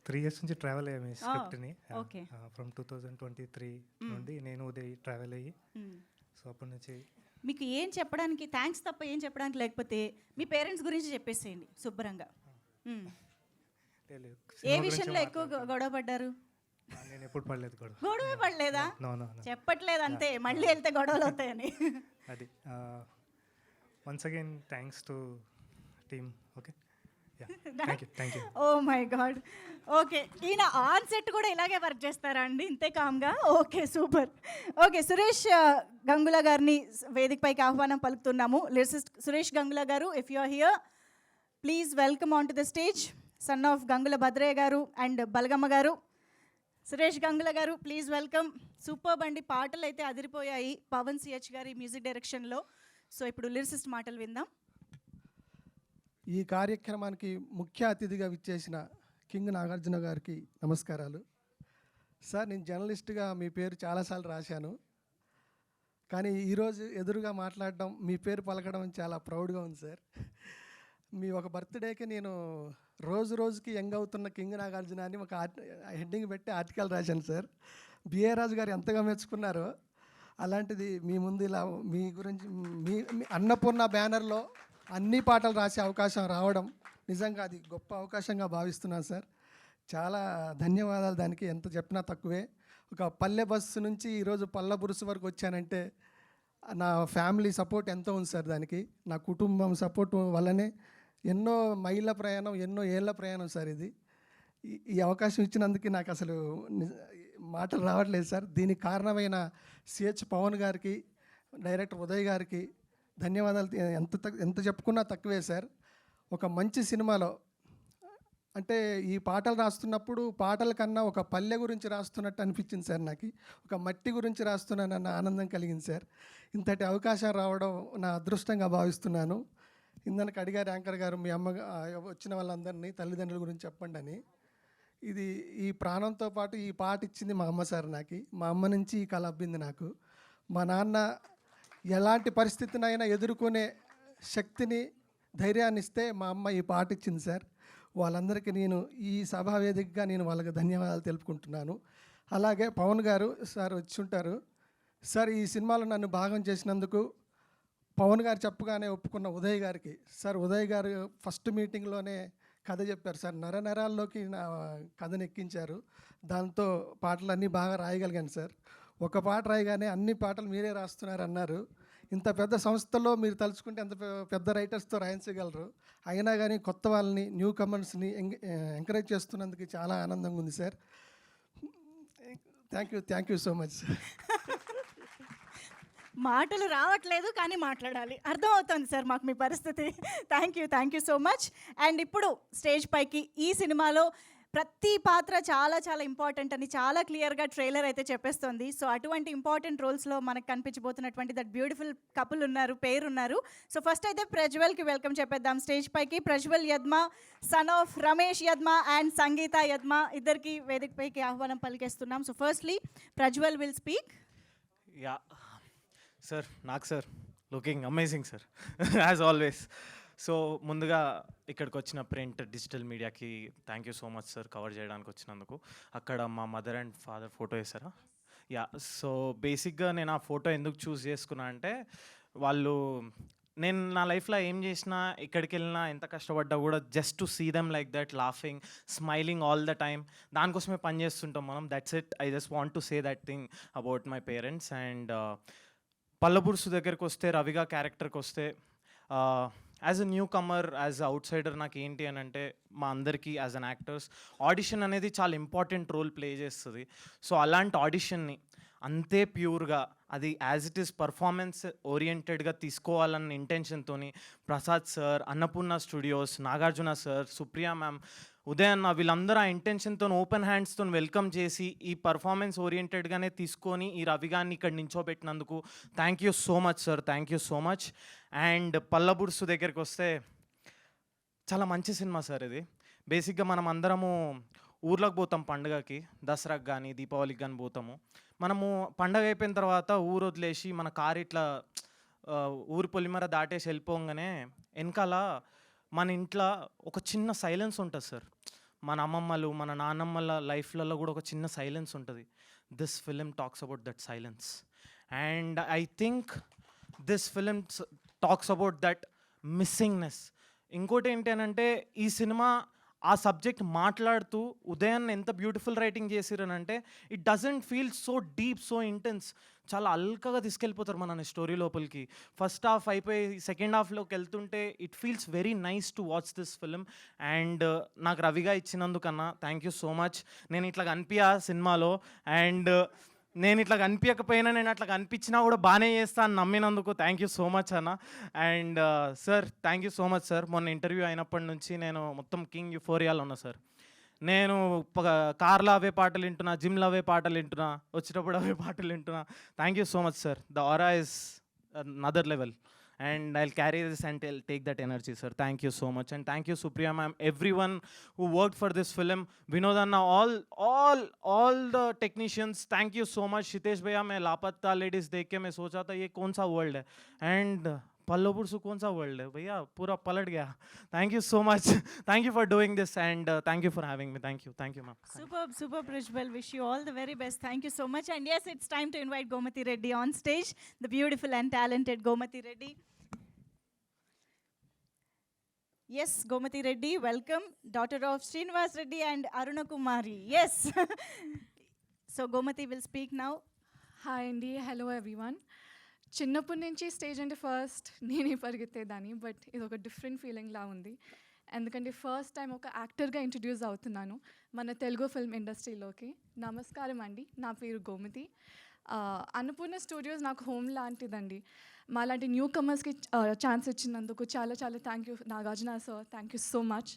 3 years నుంచి ట్రావెల్ అయ్యాము ఈ స్క్రిప్ట్ని. ఓకే, ఫ్రమ్ 2023 నుండి నేను ఉదయ్ ట్రావెల్ అయ్యి, సో అప్పటి నుంచి మీకు ఏం చెప్పడానికి, థ్యాంక్స్ తప్ప ఏం చెప్పడానికి లేకపోతే మీ పేరెంట్స్ గురించి చెప్పేసేయండి శుభ్రంగా. ఏ విషయంలో ఎక్కువ గొడవ పడ్డారు? నేను ఎప్పుడు పడలేదు గొడవ పడలేదా? చెప్పట్లేదు అంతే, మళ్ళీ వెళ్తే గొడవలు అవుతాయని. అది once again thanks to team. Okay, thank you. Oh my god. Okay, ఈయన ఆన్ సెట్ కూడా ఇలాగే వర్క్ చేస్తారా అండి, ఇంతే కామ్గా? Okay, super. Okay, Suresh Gangula గారిని వేదిక పైకి ఆహ్వానం పలుకుతున్నాము. లిరిసిస్ట్ సురేష్ గంగుల గారు, if you are here please welcome on to the stage. Son of Gangula Bhadraiah గారు అండ్ బలగమ్మ గారు. సురేష్ గంగుల గారు, ప్లీజ్ వెల్కమ్. సూపర్ బండి, పాటలు అయితే అదిరిపోయాయి పవన్ సిహెచ్ గారి మ్యూజిక్ డైరెక్షన్లో. సో ఇప్పుడు లిరిసిస్ట్ మాటలు విందాం. ఈ కార్యక్రమానికి ముఖ్య అతిథిగా విచ్చేసిన కింగ్ నాగార్జున గారికి నమస్కారాలు. సార్, నేను జర్నలిస్ట్గా మీ పేరు చాలాసార్లు రాశాను, కానీ ఈరోజు ఎదురుగా మాట్లాడడం, మీ పేరు పలకడం చాలా ప్రౌడ్గా ఉంది సార్. మీ ఒక బర్త్డేకి నేను రోజు రోజుకి యంగ్ అవుతున్న కింగ్ నాగార్జున అని ఒక హెడ్డింగ్ పెట్టి ఆర్టికల్ రాశాను సార్. బిఏ రాజు గారు ఎంతగా మెచ్చుకున్నారో, అలాంటిది మీ ముందు ఇలా మీ గురించి మీ అన్నపూర్ణ బ్యానర్లో అన్ని పాటలు రాసే అవకాశం రావడం నిజంగా అది గొప్ప అవకాశంగా భావిస్తున్నాను సార్. చాలా ధన్యవాదాలు. దానికి ఎంత చెప్పినా తక్కువే. ఒక పల్లె బస్సు నుంచి ఈరోజు పల్ల బురుసు వరకు వచ్చానంటే నా ఫ్యామిలీ సపోర్ట్ ఎంతో ఉంది సార్. దానికి నా కుటుంబం సపోర్ట్ వల్లనే ఎన్నో మైళ్ళ ప్రయాణం, ఎన్నో ఏళ్ళ ప్రయాణం సార్ ఇది. ఈ అవకాశం ఇచ్చినందుకు నాకు అసలు మాటలు రావట్లేదు సార్. దీనికి కారణమైన సిహెచ్ పవన్ గారికి, డైరెక్టర్ ఉదయ్ గారికి ధన్యవాదాలు. ఎంత చెప్పుకున్నా తక్కువే సార్. ఒక మంచి సినిమాలో అంటే ఈ పాటలు రాస్తున్నప్పుడు పాటల కన్నా ఒక పల్లె గురించి రాస్తున్నట్టు అనిపించింది సార్ నాకు. ఒక మట్టి గురించి రాస్తున్నానన్న ఆనందం కలిగింది సార్. ఇంతటి అవకాశం రావడం నా అదృష్టంగా భావిస్తున్నాను. ఇందాక అడిగారు యాంకర్ గారు, మీ అమ్మ వచ్చిన వాళ్ళందరినీ తల్లిదండ్రుల గురించి చెప్పండి అని. ఇది ఈ ప్రాణంతో పాటు ఈ పాట ఇచ్చింది మా అమ్మ సార్ నాకు. మా అమ్మ నుంచి ఈ కళ అబ్బింది నాకు. మా నాన్న ఎలాంటి పరిస్థితినైనా ఎదుర్కొనే శక్తిని, ధైర్యాన్ని ఇస్తే మా అమ్మ ఈ పాట ఇచ్చింది సార్. వాళ్ళందరికీ నేను ఈ సభా వేదికగా నేను వాళ్ళకి ధన్యవాదాలు తెలుపుకుంటున్నాను. అలాగే పవన్ గారు సార్ వచ్చి ఉంటారు. సార్ ఈ సినిమాలో నన్ను భాగం చేసినందుకు పవన్ గారు చెప్పగానే ఒప్పుకున్న ఉదయ్ గారికి, సార్ ఉదయ్ గారు ఫస్ట్ మీటింగ్లోనే కథ చెప్పారు సార్. నరాల్లోకి నా కథను ఎక్కించారు. దాంతో పాటలన్నీ బాగా రాయగలిగాను సార్. ఒక పాట రాయగానే అన్ని పాటలు మీరే రాస్తున్నారు అన్నారు. ఇంత పెద్ద సంస్థలో మీరు తలుచుకుంటే ఎంత పెద్ద రైటర్స్తో రాయించగలరు. అయినా కానీ కొత్త వాళ్ళని, న్యూ కమర్స్ని ఎంకరేజ్ చేస్తున్నందుకు చాలా ఆనందంగా ఉంది sir. Thank you so much sir. మాటలు రావట్లేదు కానీ మాట్లాడాలి, అర్థమవుతుంది సార్ మాకు మీ పరిస్థితి. Thank you so much. And ఇప్పుడు స్టేజ్ పైకి ఈ సినిమాలో ప్రతి పాత్ర చాలా చాలా ఇంపార్టెంట్ అని చాలా క్లియర్గా ట్రైలర్ అయితే చెప్పేస్తుంది. సో అటువంటి ఇంపార్టెంట్ రోల్స్లో మనకు కనిపించబోతున్నటువంటి దట్ బ్యూటిఫుల్ కపుల్ ఉన్నారు, పేరున్నారు. సో ఫస్ట్ అయితే ప్రజ్వల్కి వెల్కమ్ చెప్పేద్దాం స్టేజ్ పైకి. Prajwal Yadma, son of Ramesh Yadma and Sangeeta Yadma, ఇద్దరికి వేదిక పైకి ఆహ్వానం పలికేస్తున్నాం. So firstly Prajwal will speak. Ya sir, నాకు sir looking amazing sir as always. So ముందుగా ఇక్కడికి వచ్చిన ప్రింట్, డిజిటల్ మీడియాకి thank you so much sir cover చేయడానికి వచ్చినందుకు. అక్కడ మా మదర్ అండ్ ఫాదర్ ఫోటో వేసారా? యా, సో బేసిక్గా నేను ఆ ఫోటో ఎందుకు చూస్ చేసుకున్నా అంటే, వాళ్ళు నేను నా లైఫ్లో ఏం చేసినా, ఎక్కడికి వెళ్ళినా, ఎంత కష్టపడ్డా కూడా just to see them like that laughing, smiling all the time, దానికోసమే పని చేస్తుంటాం మనం. That's it. I just want to say that thing about my parents. And Pallaburusu దగ్గరికి వస్తే, రవిగా క్యారెక్టర్కి వస్తే, as a newcomer, as a outsider నాకు ఏంటి అని అంటే, మా అందరికీ యాజ్ అన్ యాక్టర్స్ ఆడిషన్ అనేది చాలా ఇంపార్టెంట్ రోల్ ప్లే చేస్తుంది. సో అలాంటి ఆడిషన్ని అంతే ప్యూర్గా, అది యాజ్ ఇట్ ఈస్ పర్ఫార్మెన్స్ ఓరియంటెడ్గా తీసుకోవాలన్న ఇంటెన్షన్తో Prasad sir, Annapurna studios, Nagarjuna sir, Supriya ma'am, Uday అన్న, వీళ్ళందరూ ఆ ఇంటెన్షన్తో ఓపెన్ హ్యాండ్స్తో వెల్కమ్ చేసి ఈ పర్ఫార్మెన్స్ ఓరియంటెడ్గానే తీసుకొని ఈ రవి గారిని ఇక్కడ నించోబెట్టినందుకు thank you so much sir. Thank you so much. And Pallaburusu దగ్గరికి వస్తే చాలా మంచి సినిమా సార్ ఇది. బేసిక్గా మనం అందరము ఊర్లోకి పోతాం పండుగకి, దసరాకి కానీ దీపావళికి కానీ పోతాము. మనము పండగ అయిపోయిన తర్వాత ఊరు వదిలేసి మన కారు ఇట్లా ఊరు పొలిమర దాటేసి వెళ్ళిపోగానే వెనకాల మన ఇంట్లో ఒక చిన్న సైలెన్స్ ఉంటుంది సార్. మన అమ్మమ్మలు, మన నాన్నమ్మల లైఫ్లలో కూడా ఒక చిన్న సైలెన్స్ ఉంటుంది. This film talks about that silence. And I think this film talks about that missingness. ఇంకోటి ఏంటి అని అంటే, ఈ సినిమా ఆ సబ్జెక్ట్ మాట్లాడుతూ ఉదయాన్ని ఎంత బ్యూటిఫుల్ రైటింగ్ చేసిరనంటే, it doesn't feel so deep, so intense. చాలా అల్కగా తీసుకెళ్ళిపోతారు మన స్టోరీ లోపలికి. ఫస్ట్ హాఫ్ అయిపోయి సెకండ్ హాఫ్లోకి వెళ్తుంటే it feels very nice to watch this film. And నాకు రవిగా ఇచ్చినందుకన్నా థ్యాంక్ యూ సో మచ్. నేను ఇట్లా కనిపించా సినిమాలో, అండ్ నేను ఇట్లా కనిపించకపోయినా, నేను అట్లా కనిపించినా కూడా బాగానే చేస్తా అని నమ్మినందుకు థ్యాంక్ యూ సో మచ్ అన్న. And sir thank you so much sir. మొన్న ఇంటర్వ్యూ అయినప్పటి నుంచి నేను మొత్తం కింగ్ యూఫోరియాలో ఉన్నా సార్. నేను కార్లో అవే పాటలు వింటున్నా, జిమ్లో అవే పాటలు వింటున్నా, వచ్చేటప్పుడు అవే పాటలు వింటున్నా. Thank you so much sir. The aura is another level. And I'll carry this and take that energy, sir. Thank you so much. And thank you, Supriya ma'am, everyone who worked for this film. Vinod Anna, all the technicians, thank you so much. Shitesh bhaiya, मैं लापता ladies देख के मैं सोचा था ये कौन सा वर्ल्ड है, and पल्लवपुरसु कौन सा वर्ल्ड है भैया, पूरा पलट गया. Thank you so much. Thank you for doing this, and thank you for having me. Thank you ma'am. Superb Prajwal, wish you all the very best. Thank you so much. And yes, it's time to invite Gomati Reddy on stage, the beautiful and talented Gomati Reddy. Yes, Gomati Reddy, welcome, daughter of Srinivas Reddy and Aruna Kumari. Yes. So Gomati will speak now. Hi అండి, hello everyone. చిన్నప్పటి నుంచి stage అంటే first నేనే పరిగెత్తేదాన్ని, but ఇది ఒక different ఫీలింగ్లా ఉంది. ఎందుకంటే first time ఒక యాక్టర్గా ఇంట్రడ్యూస్ అవుతున్నాను మన తెలుగు ఫిల్మ్ ఇండస్ట్రీలోకి. నమస్కారం అండి, నా పేరు గోమతి. అన్నపూర్ణ స్టూడియోస్ నాకు హోమ్ లాంటిదండి. మాలాంటి న్యూ కమర్స్కి ఛాన్స్ ఇచ్చినందుకు చాలా చాలా thank you Nagarjuna sir. Thank you so much.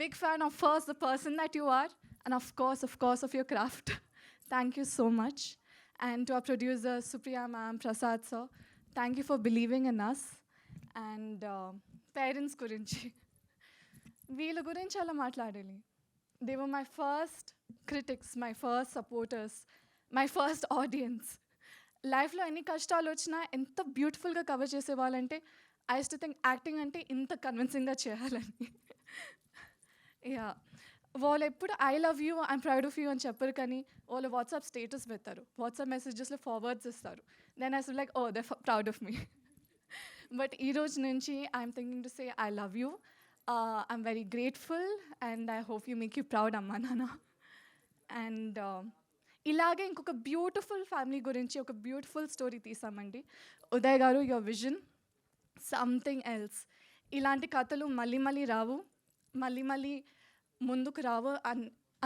Big fan of first the person that you are, and of course, of your craft. Thank you so much. And to our producer, Supriya ma'am, Prasad sir, thank you for believing in us. And parents గురించి వీళ్ళ గురించి అలా మాట్లాడాలి. They were my first critics, my first supporters, my first audience. లైఫ్లో ఎన్ని కష్టాలు వచ్చినా ఎంత బ్యూటిఫుల్గా కవర్ చేసేవాళ్ళంటే I use to think acting అంటే ఇంత కన్విన్సింగ్గా చేయాలని. యా, వాళ్ళు ఎప్పుడు I love you, I'm proud of you అని చెప్పరు, కానీ వాళ్ళు వాట్సాప్ స్టేటస్ పెడతారు, వాట్సాప్ మెసేజెస్లో ఫార్వర్డ్స్ ఇస్తారు. Then I see like oh they proud of me. But ఈ రోజు నుంచి I'm thinking to say I love you, I'm very grateful and I hope you make you proud అమ్మా నాన్న. And ఇలాగే ఇంకొక బ్యూటిఫుల్ ఫ్యామిలీ గురించి ఒక బ్యూటిఫుల్ స్టోరీ తీసామండి. ఉదయ్ గారు, యువర్ విజన్ సంథింగ్ ఎల్స్. ఇలాంటి కథలు మళ్ళీ మళ్ళీ రావు, మళ్ళీ ముందుకు రావు.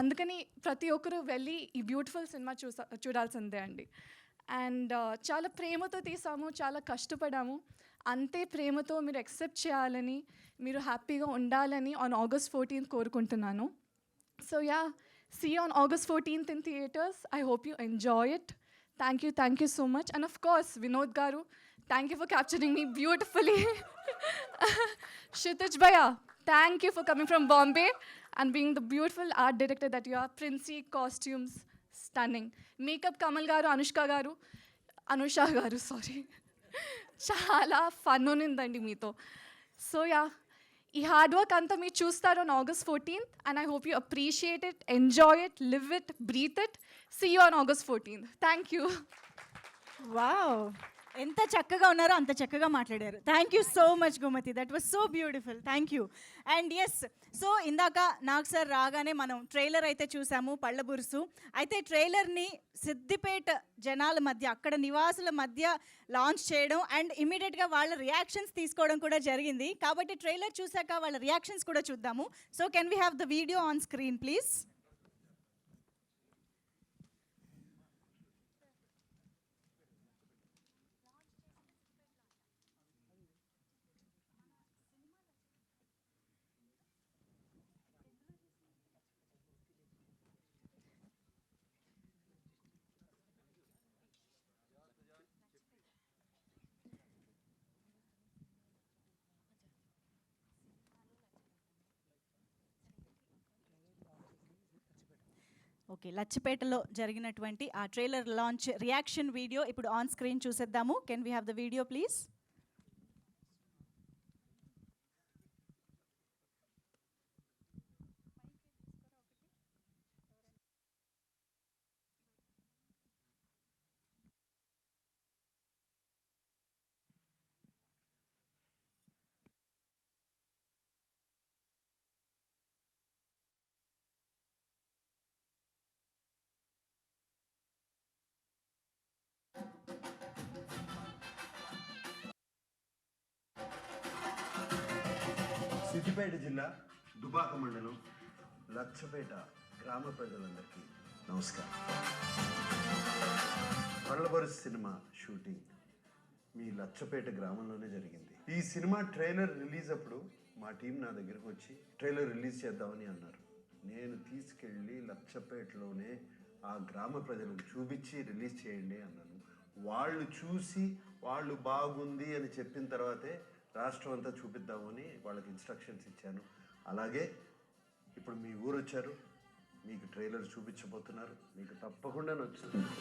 అందుకని ప్రతి ఒక్కరూ వెళ్ళి ఈ బ్యూటిఫుల్ సినిమా చూడాల్సిందే అండి. అండ్ చాలా ప్రేమతో తీసాము, చాలా కష్టపడాము. అంతే ప్రేమతో మీరు యాక్సెప్ట్ చేయాలని, మీరు హ్యాపీగా ఉండాలని ఆన్ August 14th కోరుకుంటున్నాను. So yeah, see you on August 14th in theaters. I hope you enjoy it. Thank you so much. And of course, Vinod Garu, thank you for capturing me beautifully. Kshitij Bhaiya, thank you for coming from Bombay and being the beautiful art director that you are. Princey costumes, stunning. Makeup Kamal Garu, Anusha Garu, sorry. చాలా fun ఉన్నిందండి మీతో. So yeah, ఈ hard work అంతా మీరు చూస్తారు on August 14th and I hope you appreciate it, enjoy it, live it, breathe it. See you on August 14th. Thank you. Wow, ఎంత చక్కగా ఉన్నారో అంత చక్కగా మాట్లాడారు. Thank you so much Gomathi, that was so beautiful. Thank you. And yes, so ఇందాక Nag sir రాగానే మనం trailer అయితే చూసాము, పళ్ళబురుసు. అయితే ట్రైలర్ని సిద్దిపేట జనాల మధ్య, అక్కడ నివాసుల మధ్య లాంచ్ చేయడం అండ్ ఇమీడియట్గా వాళ్ళ రియాక్షన్స్ తీసుకోవడం కూడా జరిగింది. కాబట్టి ట్రైలర్ చూసాక వాళ్ళ రియాక్షన్స్ కూడా చూద్దాము. So can we have the video on screen please? Okay, లచ్చిపేటలో జరిగినటువంటి ఆ ట్రైలర్ లాంచ్ రియాక్షన్ వీడియో ఇప్పుడు ఆన్ స్క్రీన్ చూసేద్దాము. Can we have the video please? Siddipet జిల్లా దుబాక మండలం లచ్చపేట గ్రామ ప్రజలందరికీ నమస్కారం. పళ్ళబరుసు సినిమా షూటింగ్ మీ లచ్చపేట గ్రామంలోనే జరిగింది. ఈ సినిమా ట్రైలర్ రిలీజ్ అప్పుడు మా టీం నా దగ్గరకు వచ్చి ట్రైలర్ రిలీజ్ చేద్దామని అన్నారు. నేను తీసుకెళ్ళి లచ్చపేటలోనే ఆ గ్రామ ప్రజలకు చూపించి రిలీజ్ చేయండి అన్నాను. వాళ్ళు చూసి వాళ్ళు బాగుంది అని చెప్పిన తర్వాతే రాష్ట్రం అంతా చూపిద్దామని వాళ్ళకి ఇన్స్ట్రక్షన్స్ ఇచ్చాను. అలాగే ఇప్పుడు మీ ఊరు వచ్చారు, మీకు ట్రైలర్ చూపించబోతున్నారు, మీకు తప్పకుండా నచ్చుతుంది.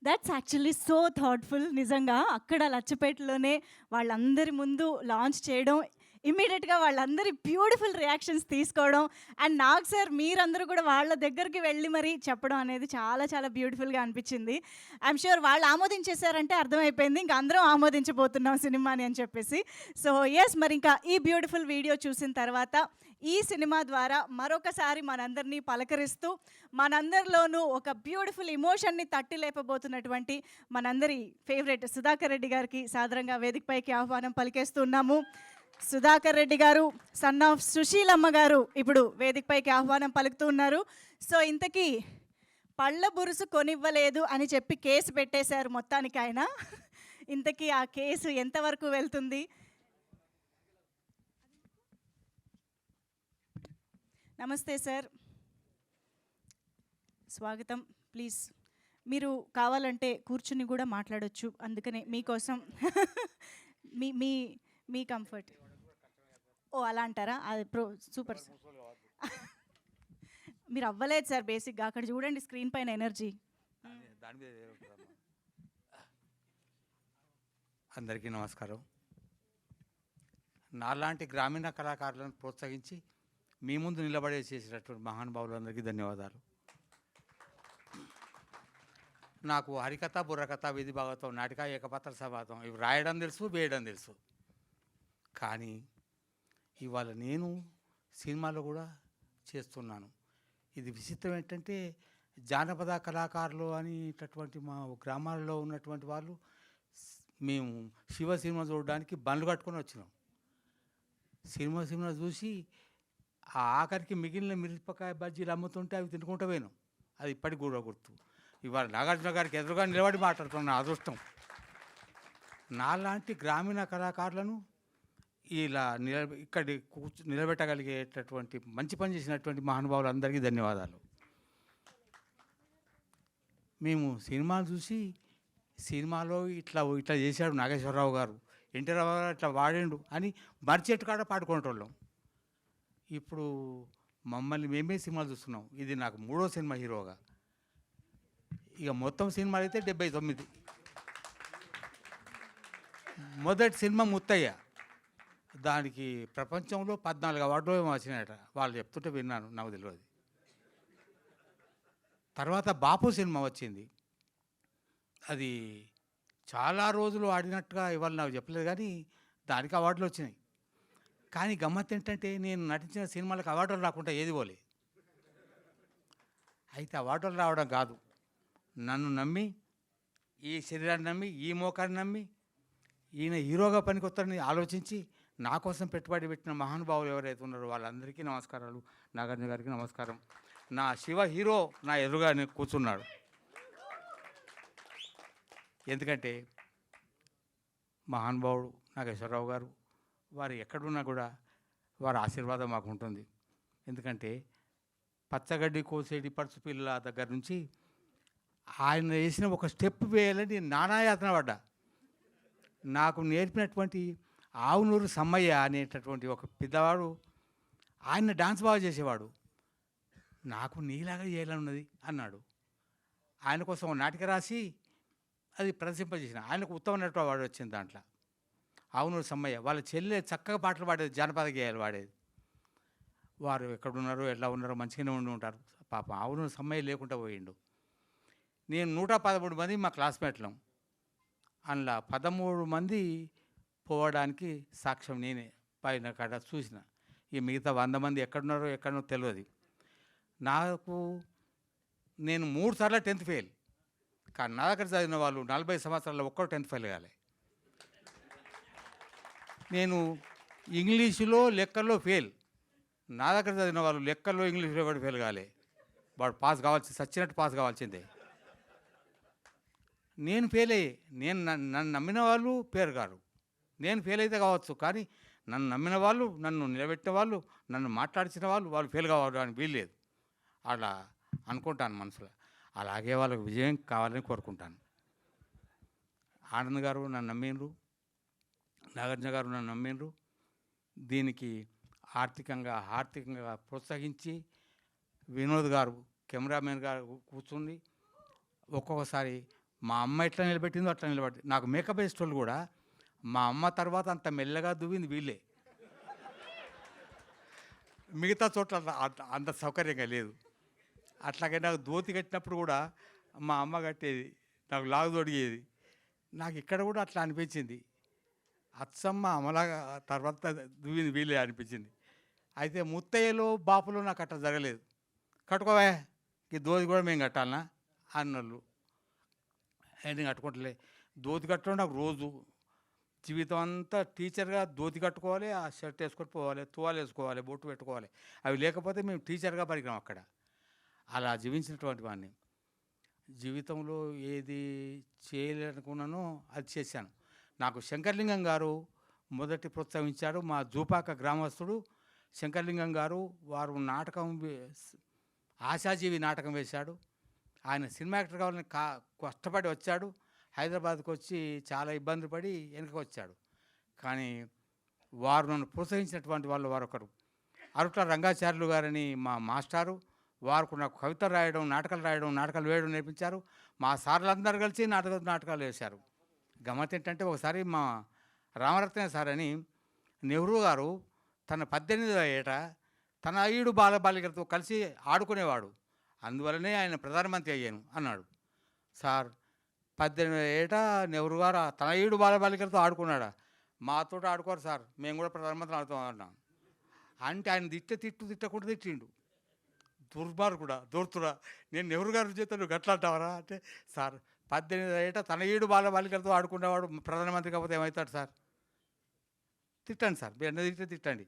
That's actually so thoughtful. నిజంగా అక్కడ లచ్చపేటలోనే వాళ్ళందరి ముందు లాంచ్ చేయడం, ఇమ్మీడియట్గా వాళ్ళందరి బ్యూటిఫుల్ రియాక్షన్స్ తీసుకోవడం, అండ్ నాకు సార్ మీరందరూ కూడా వాళ్ళ దగ్గరికి వెళ్ళి మరీ చెప్పడం అనేది చాలా చాలా బ్యూటిఫుల్గా అనిపించింది. ఐఎమ్ షూర్ వాళ్ళు ఆమోదించేశారంటే అర్థమైపోయింది ఇంకా అందరం ఆమోదించబోతున్నాం సినిమాని అని చెప్పేసి. సో ఎస్, మరి ఇంకా ఈ బ్యూటిఫుల్ వీడియో చూసిన తర్వాత ఈ సినిమా ద్వారా మరొకసారి మనందరినీ పలకరిస్తూ మనందరిలోనూ ఒక బ్యూటిఫుల్ ఇమోషన్ని తట్టి లేపబోతున్నటువంటి మనందరి ఫేవరెట్ సుధాకర్ రెడ్డి గారికి సాదరంగా వేదికపైకి ఆహ్వానం పలికేస్తున్నాము. సుధాకర్ రెడ్డి గారు, సన్ ఆఫ్ సుశీలమ్మ గారు ఇప్పుడు వేదికపైకి ఆహ్వానం పలుకుతూ ఉన్నారు. సో ఇంతకీ పళ్ళ బురుసు కొనివ్వలేదు అని చెప్పి కేసు పెట్టేశారు మొత్తానికి ఆయన. ఇంతకీ ఆ కేసు ఎంతవరకు వెళ్తుంది? నమస్తే సార్, స్వాగతం. ప్లీజ్ మీరు కావాలంటే కూర్చుని కూడా మాట్లాడొచ్చు, అందుకనే మీకోసం మీ మీ మీ కంఫర్ట్. ఓ అలా అంటారా? అది సూపర్ సార్. మీరు అవ్వలేదు సార్ బేసిక్గా, అక్కడ చూడండి స్క్రీన్ పైన ఎనర్జీ. అందరికీ నమస్కారం. నాలాంటి గ్రామీణ కళాకారులను ప్రోత్సహించి మీ ముందు నిలబడే చేసినటువంటి మహానుభావులందరికీ ధన్యవాదాలు. నాకు హరికథ, బుర్రకథ, విధి భాగవతం, నాటిక, ఏకపాత్ర సభాతం ఇవి రాయడం తెలుసు, వేయడం తెలుసు. కానీ ఇవాళ నేను సినిమాలో కూడా చేస్తున్నాను. ఇది విచిత్రం ఏంటంటే జానపద కళాకారులు అనేటటువంటి మా గ్రామాల్లో ఉన్నటువంటి వాళ్ళు మేము శివ సినిమా చూడడానికి బండ్లు కట్టుకొని వచ్చినాం. సినిమా చూసి ఆ ఆఖరికి మిగిలిన మిరపకాయ బజ్జీలు అమ్ముతుంటే అవి తినుకుంటూ పోయినాం. అది ఇప్పటికి కూడా గుర్తు. ఇవాళ నాగార్జున గారికి ఎదురుగా నిలబడి మాట్లాడుతున్న అదృష్టం. నాలాంటి గ్రామీణ కళాకారులను ఇలా ఇక్కడి నిలబెట్టగలిగేటటువంటి మంచి పని చేసినటువంటి మహానుభావులందరికీ ధన్యవాదాలు. మేము సినిమాలు చూసి సినిమాలో ఇట్లా చేశాడు నాగేశ్వరరావు గారు, ఎన్టీ రావు గారు ఇట్లా వాడిండు అని మర్చెట్టు కాడ పాడుకునేటోళ్ళం. ఇప్పుడు మమ్మల్ని మేమే సినిమాలు చూస్తున్నాం. ఇది నాకు 3వ సినిమా హీరోగా. ఇక మొత్తం సినిమాలు అయితే 79. మొదటి సినిమా ముత్తయ్య, దానికి ప్రపంచంలో 14 అవార్డులు ఏమో వచ్చినాయట. వాళ్ళు చెప్తుంటే విన్నాను, నాకు తెలియదు. తర్వాత బాపు సినిమా వచ్చింది. అది చాలా రోజులు ఆడినట్టుగా ఇవాళ నాకు చెప్పలేదు, కానీ దానికి అవార్డులు వచ్చినాయి. కానీ గమ్మత్ ఏంటంటే నేను నటించిన సినిమాలకు అవార్డులు రాకుండా ఏది పోలే. అయితే అవార్డులు రావడం కాదు, నన్ను నమ్మి, ఈ శరీరాన్ని నమ్మి, ఈ మోకాన్ని నమ్మి, ఈయన హీరోగా పనికొస్తారని ఆలోచించి నా కోసం పెట్టుబడి పెట్టిన మహానుభావులు ఎవరైతే ఉన్నారో వాళ్ళందరికీ నమస్కారాలు. నాగార్జున గారికి నమస్కారం. నా శివ హీరో నా ఎదురుగా కూర్చున్నాడు. ఎందుకంటే మహానుభావుడు నాగేశ్వరరావు గారు, వారు ఎక్కడున్నా కూడా వారి ఆశీర్వాదం మాకు ఉంటుంది. ఎందుకంటే పచ్చగడ్డి కోసేటి పడుచు పిల్లల దగ్గర నుంచి ఆయన వేసిన ఒక స్టెప్ వేయాలని నానాయాతన పడ్డా. నాకు నేర్పినటువంటి ఆవునూరు సమ్మయ్య అనేటటువంటి ఒక పెద్దవాడు, ఆయన డాన్స్ బాగా చేసేవాడు. నాకు నీలాగా చేయాలని ఉన్నది అన్నాడు. ఆయన కోసం నాటిక రాసి అది ప్రదర్శింపజేసిన. ఆయనకు ఉత్తమ నటుడు అవార్డు వచ్చింది దాంట్లో. ఆవునూరు సమ్మయ్య వాళ్ళ చెల్లె చక్కగా పాటలు పాడేది, జానపద గేయాలు పాడేది. వారు ఎక్కడున్నారో ఎట్లా ఉన్నారో మంచిగానే ఉండి ఉంటారు. పాపం ఆవునూరు సమ్మయ్య లేకుండా పోయిండు. నేను 113 మంది మా క్లాస్మేట్లం. అందులో 13 మంది పోవడానికి సాక్ష్యం నేనే. పైన కాడ చూసిన. ఈ మిగతా 100 మంది ఎక్కడో తెలియదు నాకు. నేను 3 సార్లు 10th ఫెయిల్. కానీ నా దగ్గర చదివిన వాళ్ళు 40 సంవత్సరాల్లో ఒక్కరు 10th ఫెయిల్ కాలే. నేను ఇంగ్లీషులో లెక్కల్లో ఫెయిల్. నా దగ్గర చదివిన వాళ్ళు లెక్కల్లో ఇంగ్లీష్లో కూడా ఫెయిల్ కాలే. వాడు పాస్ కావాల్సి సచ్చినట్టు పాస్ కావాల్సిందే. నేను ఫెయిల్ అయ్యి, నన్ను నమ్మిన వాళ్ళు పేరు గారు. నేను ఫెయిల్ అయితే కావచ్చు, కానీ నన్ను నమ్మిన వాళ్ళు, నన్ను నిలబెట్టిన వాళ్ళు, నన్ను మాట్లాడించిన వాళ్ళు ఫెయిల్ కావాలి అని వీల్లేదు. అలా అనుకుంటాను మనసులో. అలాగే వాళ్ళకి విజయం కావాలని కోరుకుంటాను. ఆనంద్ గారు నన్ను నమ్మిండ్రు, నాగార్జున గారు నన్ను నమ్మిండ్రు. దీనికి ఆర్థికంగా ప్రోత్సహించి వినోద్ గారు కెమెరామెన్ గారు కూర్చుండి ఒక్కొక్కసారి మా అమ్మ ఎట్లా నిలబెట్టిందో అట్లా నిలబెట్టి నాకు మేకప్ వేసేటోళ్ళు కూడా మా అమ్మ తర్వాత అంత మెల్లగా దువ్వింది వీళ్ళే. మిగతా చోట్ల అంత సౌకర్యంగా లేదు. అట్లాగే నాకు ధోతి కట్టినప్పుడు కూడా మా అమ్మ కట్టేది, నాకు లాగు తొడిగేది. నాకు ఇక్కడ కూడా అట్లా అనిపించింది, అచ్చమ్మ అమలాగా తర్వాత దువ్వింది వీళ్ళే అనిపించింది. అయితే ముత్తయ్యలో బాపులో నాకు అట్లా జరగలేదు. కట్టుకోవా ఈ ధోతి కూడా మేము కట్టాలనా అన్నోళ్ళు. నేను కట్టుకుంటలే. ధోతి కట్టడం నాకు రోజు జీవితం అంతా టీచర్గా ధోతి కట్టుకోవాలి, ఆ షర్ట్ వేసుకొని పోవాలి, తువాలు వేసుకోవాలి, బొట్టు పెట్టుకోవాలి. అవి లేకపోతే మేము టీచర్గా పరిగినాం అక్కడ. అలా జీవించినటువంటి వాడిని. జీవితంలో ఏది చేయాలనుకున్నానో అది చేశాను. నాకు శంకర్లింగం గారు మొదటి ప్రోత్సహించారు. మా జూపాక గ్రామస్తుడు శంకర్లింగం గారు. వారు నాటకం ఆశాజీవి నాటకం వేశాడు. ఆయన సినిమా యాక్టర్ కావాలని కష్టపడి వచ్చాడు. హైదరాబాద్కి వచ్చి చాలా ఇబ్బంది పడి వెనక్కి వచ్చాడు. కానీ వారు నన్ను ప్రోత్సహించినటువంటి వాళ్ళు వారొకరు అరుట్ల రంగాచార్యులు గారని మా మాస్టారు. వారు నాకు కవితలు రాయడం, నాటకాలు వేయడం నేర్పించారు. మా సార్లందరూ కలిసి నాటకాలు వేశారు. గమ్మత్ ఏంటంటే ఒకసారి మా రామరత్న సార్ అని నెహ్రూ గారు తన 18వ ఏట తన 5 బాలబాలికలతో కలిసి ఆడుకునేవాడు. అందువలనే ఆయన ప్రధానమంత్రి అయ్యాను అన్నాడు. సార్ 18వ ఏట నెహ్రూ గారు తన 7 బాలబాలికలతో ఆడుకున్నాడా? మాతో ఆడుకోరు సార్, మేము కూడా ప్రధానమంత్రి ఆడుతాం అన్నాం. అంటే ఆయన తిట్టకుండా తిట్టిండు. దూర్తుడా నేను నెహ్రూ గారి చేత నువ్వు గట్లా అంటావరా అంటే, సార్ 18వ ఏట తన 7 బాలబాలికలతో ఆడుకునేవాడు ప్రధానమంత్రి కాకపోతే ఏమవుతాడు సార్? తిట్టండి సార్, మీరు అన్నది తిట్టండి.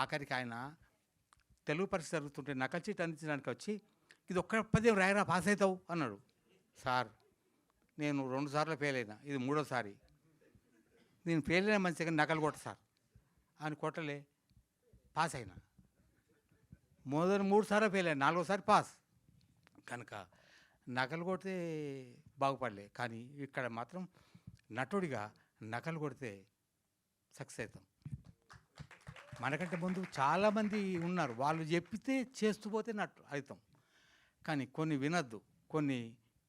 ఆఖరికి ఆయన తెలుగు పరీక్ష జరుగుతుంటే నకల్ చీట్ అందించడానికి వచ్చి ఇది ఒక్క పద్యం రాయరా పాస్ అవుతావు అన్నాడు. సార్ నేను 2 సార్లు ఫెయిల్ అయినా, ఇది 3వసారి. నేను ఫెయిల్ అయినా మంచిగా నకలు కొట్ట సార్ అని కొట్టలే, పాస్ అయినా. మొదటి 3 సార్లు ఫెయిల్ అయినా, 4వసారి పాస్. కనుక నకలు కొడితే బాగుపడలే. కానీ ఇక్కడ మాత్రం నటుడిగా నకలు కొడితే సక్సెస్ అవుతాం. మనకంటే ముందు చాలామంది ఉన్నారు, వాళ్ళు చెప్పితే చేస్తూ పోతే నట్టు అవుతాం. కానీ కొన్ని వినద్దు, కొన్ని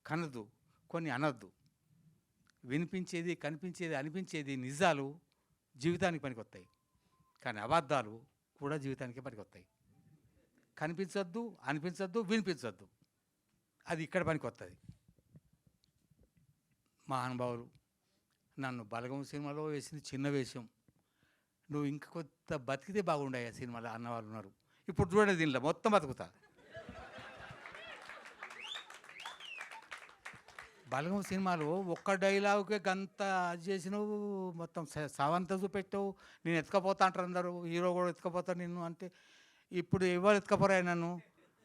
కనద్దు, కొన్ని అనద్దు. వినిపించేది, కనిపించేది, అనిపించేది నిజాలు జీవితానికి పనికొస్తాయి. కానీ అబద్ధాలు కూడా జీవితానికి పనికొస్తాయి. కనిపించొద్దు, అనిపించొద్దు, వినిపించొద్దు, అది ఇక్కడ పనికొస్తుంది. మహానుభావులు నన్ను బలగం సినిమాలో వేసింది చిన్న వేషం, నువ్వు ఇంక కొత్త బతికితే బాగుండాయి ఆ సినిమాలో అన్నవాళ్ళు ఉన్నారు. ఇప్పుడు చూడండి, దీనిలో మొత్తం బతుకుతా. బలగం సినిమాలో ఒక్క డైలాగుకే గంత అది చేసినావు, మొత్తం సవంత చూపెట్టావు. నేను ఎత్తుకపోతా అంటారు అందరూ, హీరో కూడా ఎత్తుకపోతాను నిన్ను అంటే. ఇప్పుడు ఎవరు ఎత్తుకపోరా నన్ను?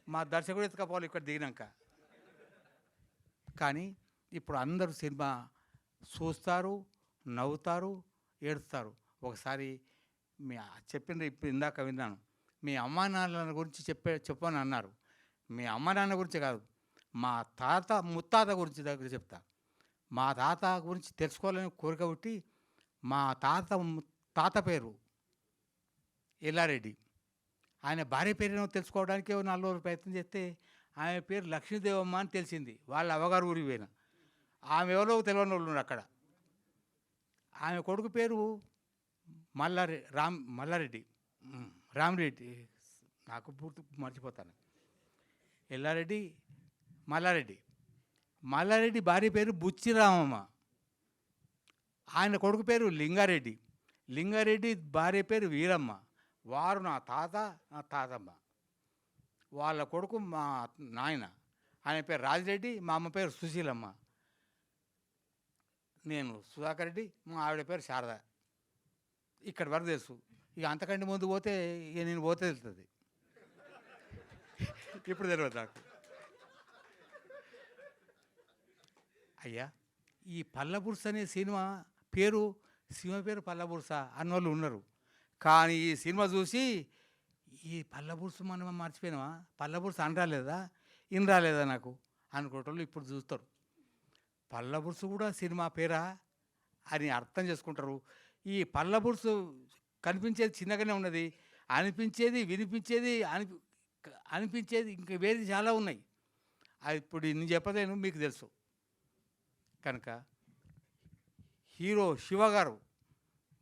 మా దర్శకుడు ఎత్తుకపోవాలి ఇక్కడ దిగినాక. కానీ ఇప్పుడు అందరూ సినిమా చూస్తారు, నవ్వుతారు, ఏడుస్తారు. ఒకసారి మీ చెప్పిండ్రు, ఇప్పుడు ఇందాక విన్నాను, మీ అమ్మా నాన్నల గురించి చెప్పని అన్నారు. మీ అమ్మ నాన్న గురించి కాదు, మా తాత ముత్తాత గురించి దగ్గర చెప్తా. మా తాత గురించి తెలుసుకోవాలని కోరిక పుట్టి మా తాత పేరు ఎల్లారెడ్డి. ఆయన భార్య పేరును తెలుసుకోవడానికి 4 రోజులు ప్రయత్నం చేస్తే ఆమె పేరు లక్ష్మీదేవమ్మ అని తెలిసింది. వాళ్ళ అవ్వగారు ఊరికి పోయిన. ఆమె ఎవరో తెలియని వాళ్ళు ఉన్నారు అక్కడ. ఆమె కొడుకు పేరు మల్లారెడ్డి, రామరెడ్డి, నాకు పూర్తి మర్చిపోతాను. ఎల్లారెడ్డి, మల్లారెడ్డి భార్య పేరు బుచ్చిరామమ్మ. ఆయన కొడుకు పేరు లింగారెడ్డి భార్య పేరు వీరమ్మ. వారు నా తాతమ్మ. వాళ్ళ కొడుకు మా నాయన, ఆయన పేరు రాజిరెడ్డి, మా అమ్మ పేరు సుశీలమ్మ. నేను సుధాకర్ రెడ్డి, మా ఆవిడ పేరు శారద. ఇక్కడ వరకు తెలుసు. ఇక అంతకంటే ముందు పోతే ఇక నేను పోతే తెలుస్తుంది. ఇప్పుడు తెలియదు నాకు. అయ్యా, ఈ పల్లబుర్స అనే సినిమా పేరు పల్లబుర్స అన్నోళ్ళు ఉన్నారు. కానీ ఈ సినిమా చూసి ఈ పల్లబుర్సు మనం మర్చిపోయినావా, పల్లబుర్సు ఇన్ రాలేదా నాకు అనుకోవటంలో ఇప్పుడు చూస్తారు. పల్లబుర్సు కూడా సినిమా పేరా అని అర్థం చేసుకుంటారు. ఈ పల్లబుర్సు కనిపించేది చిన్నగానే ఉన్నది, అనిపించేది, వినిపించేది, అనిపించేది ఇంకా వేరే చాలా ఉన్నాయి. అది ఇప్పుడు నేను చెప్పలేను, మీకు తెలుసు. కనుక హీరో శివ గారు,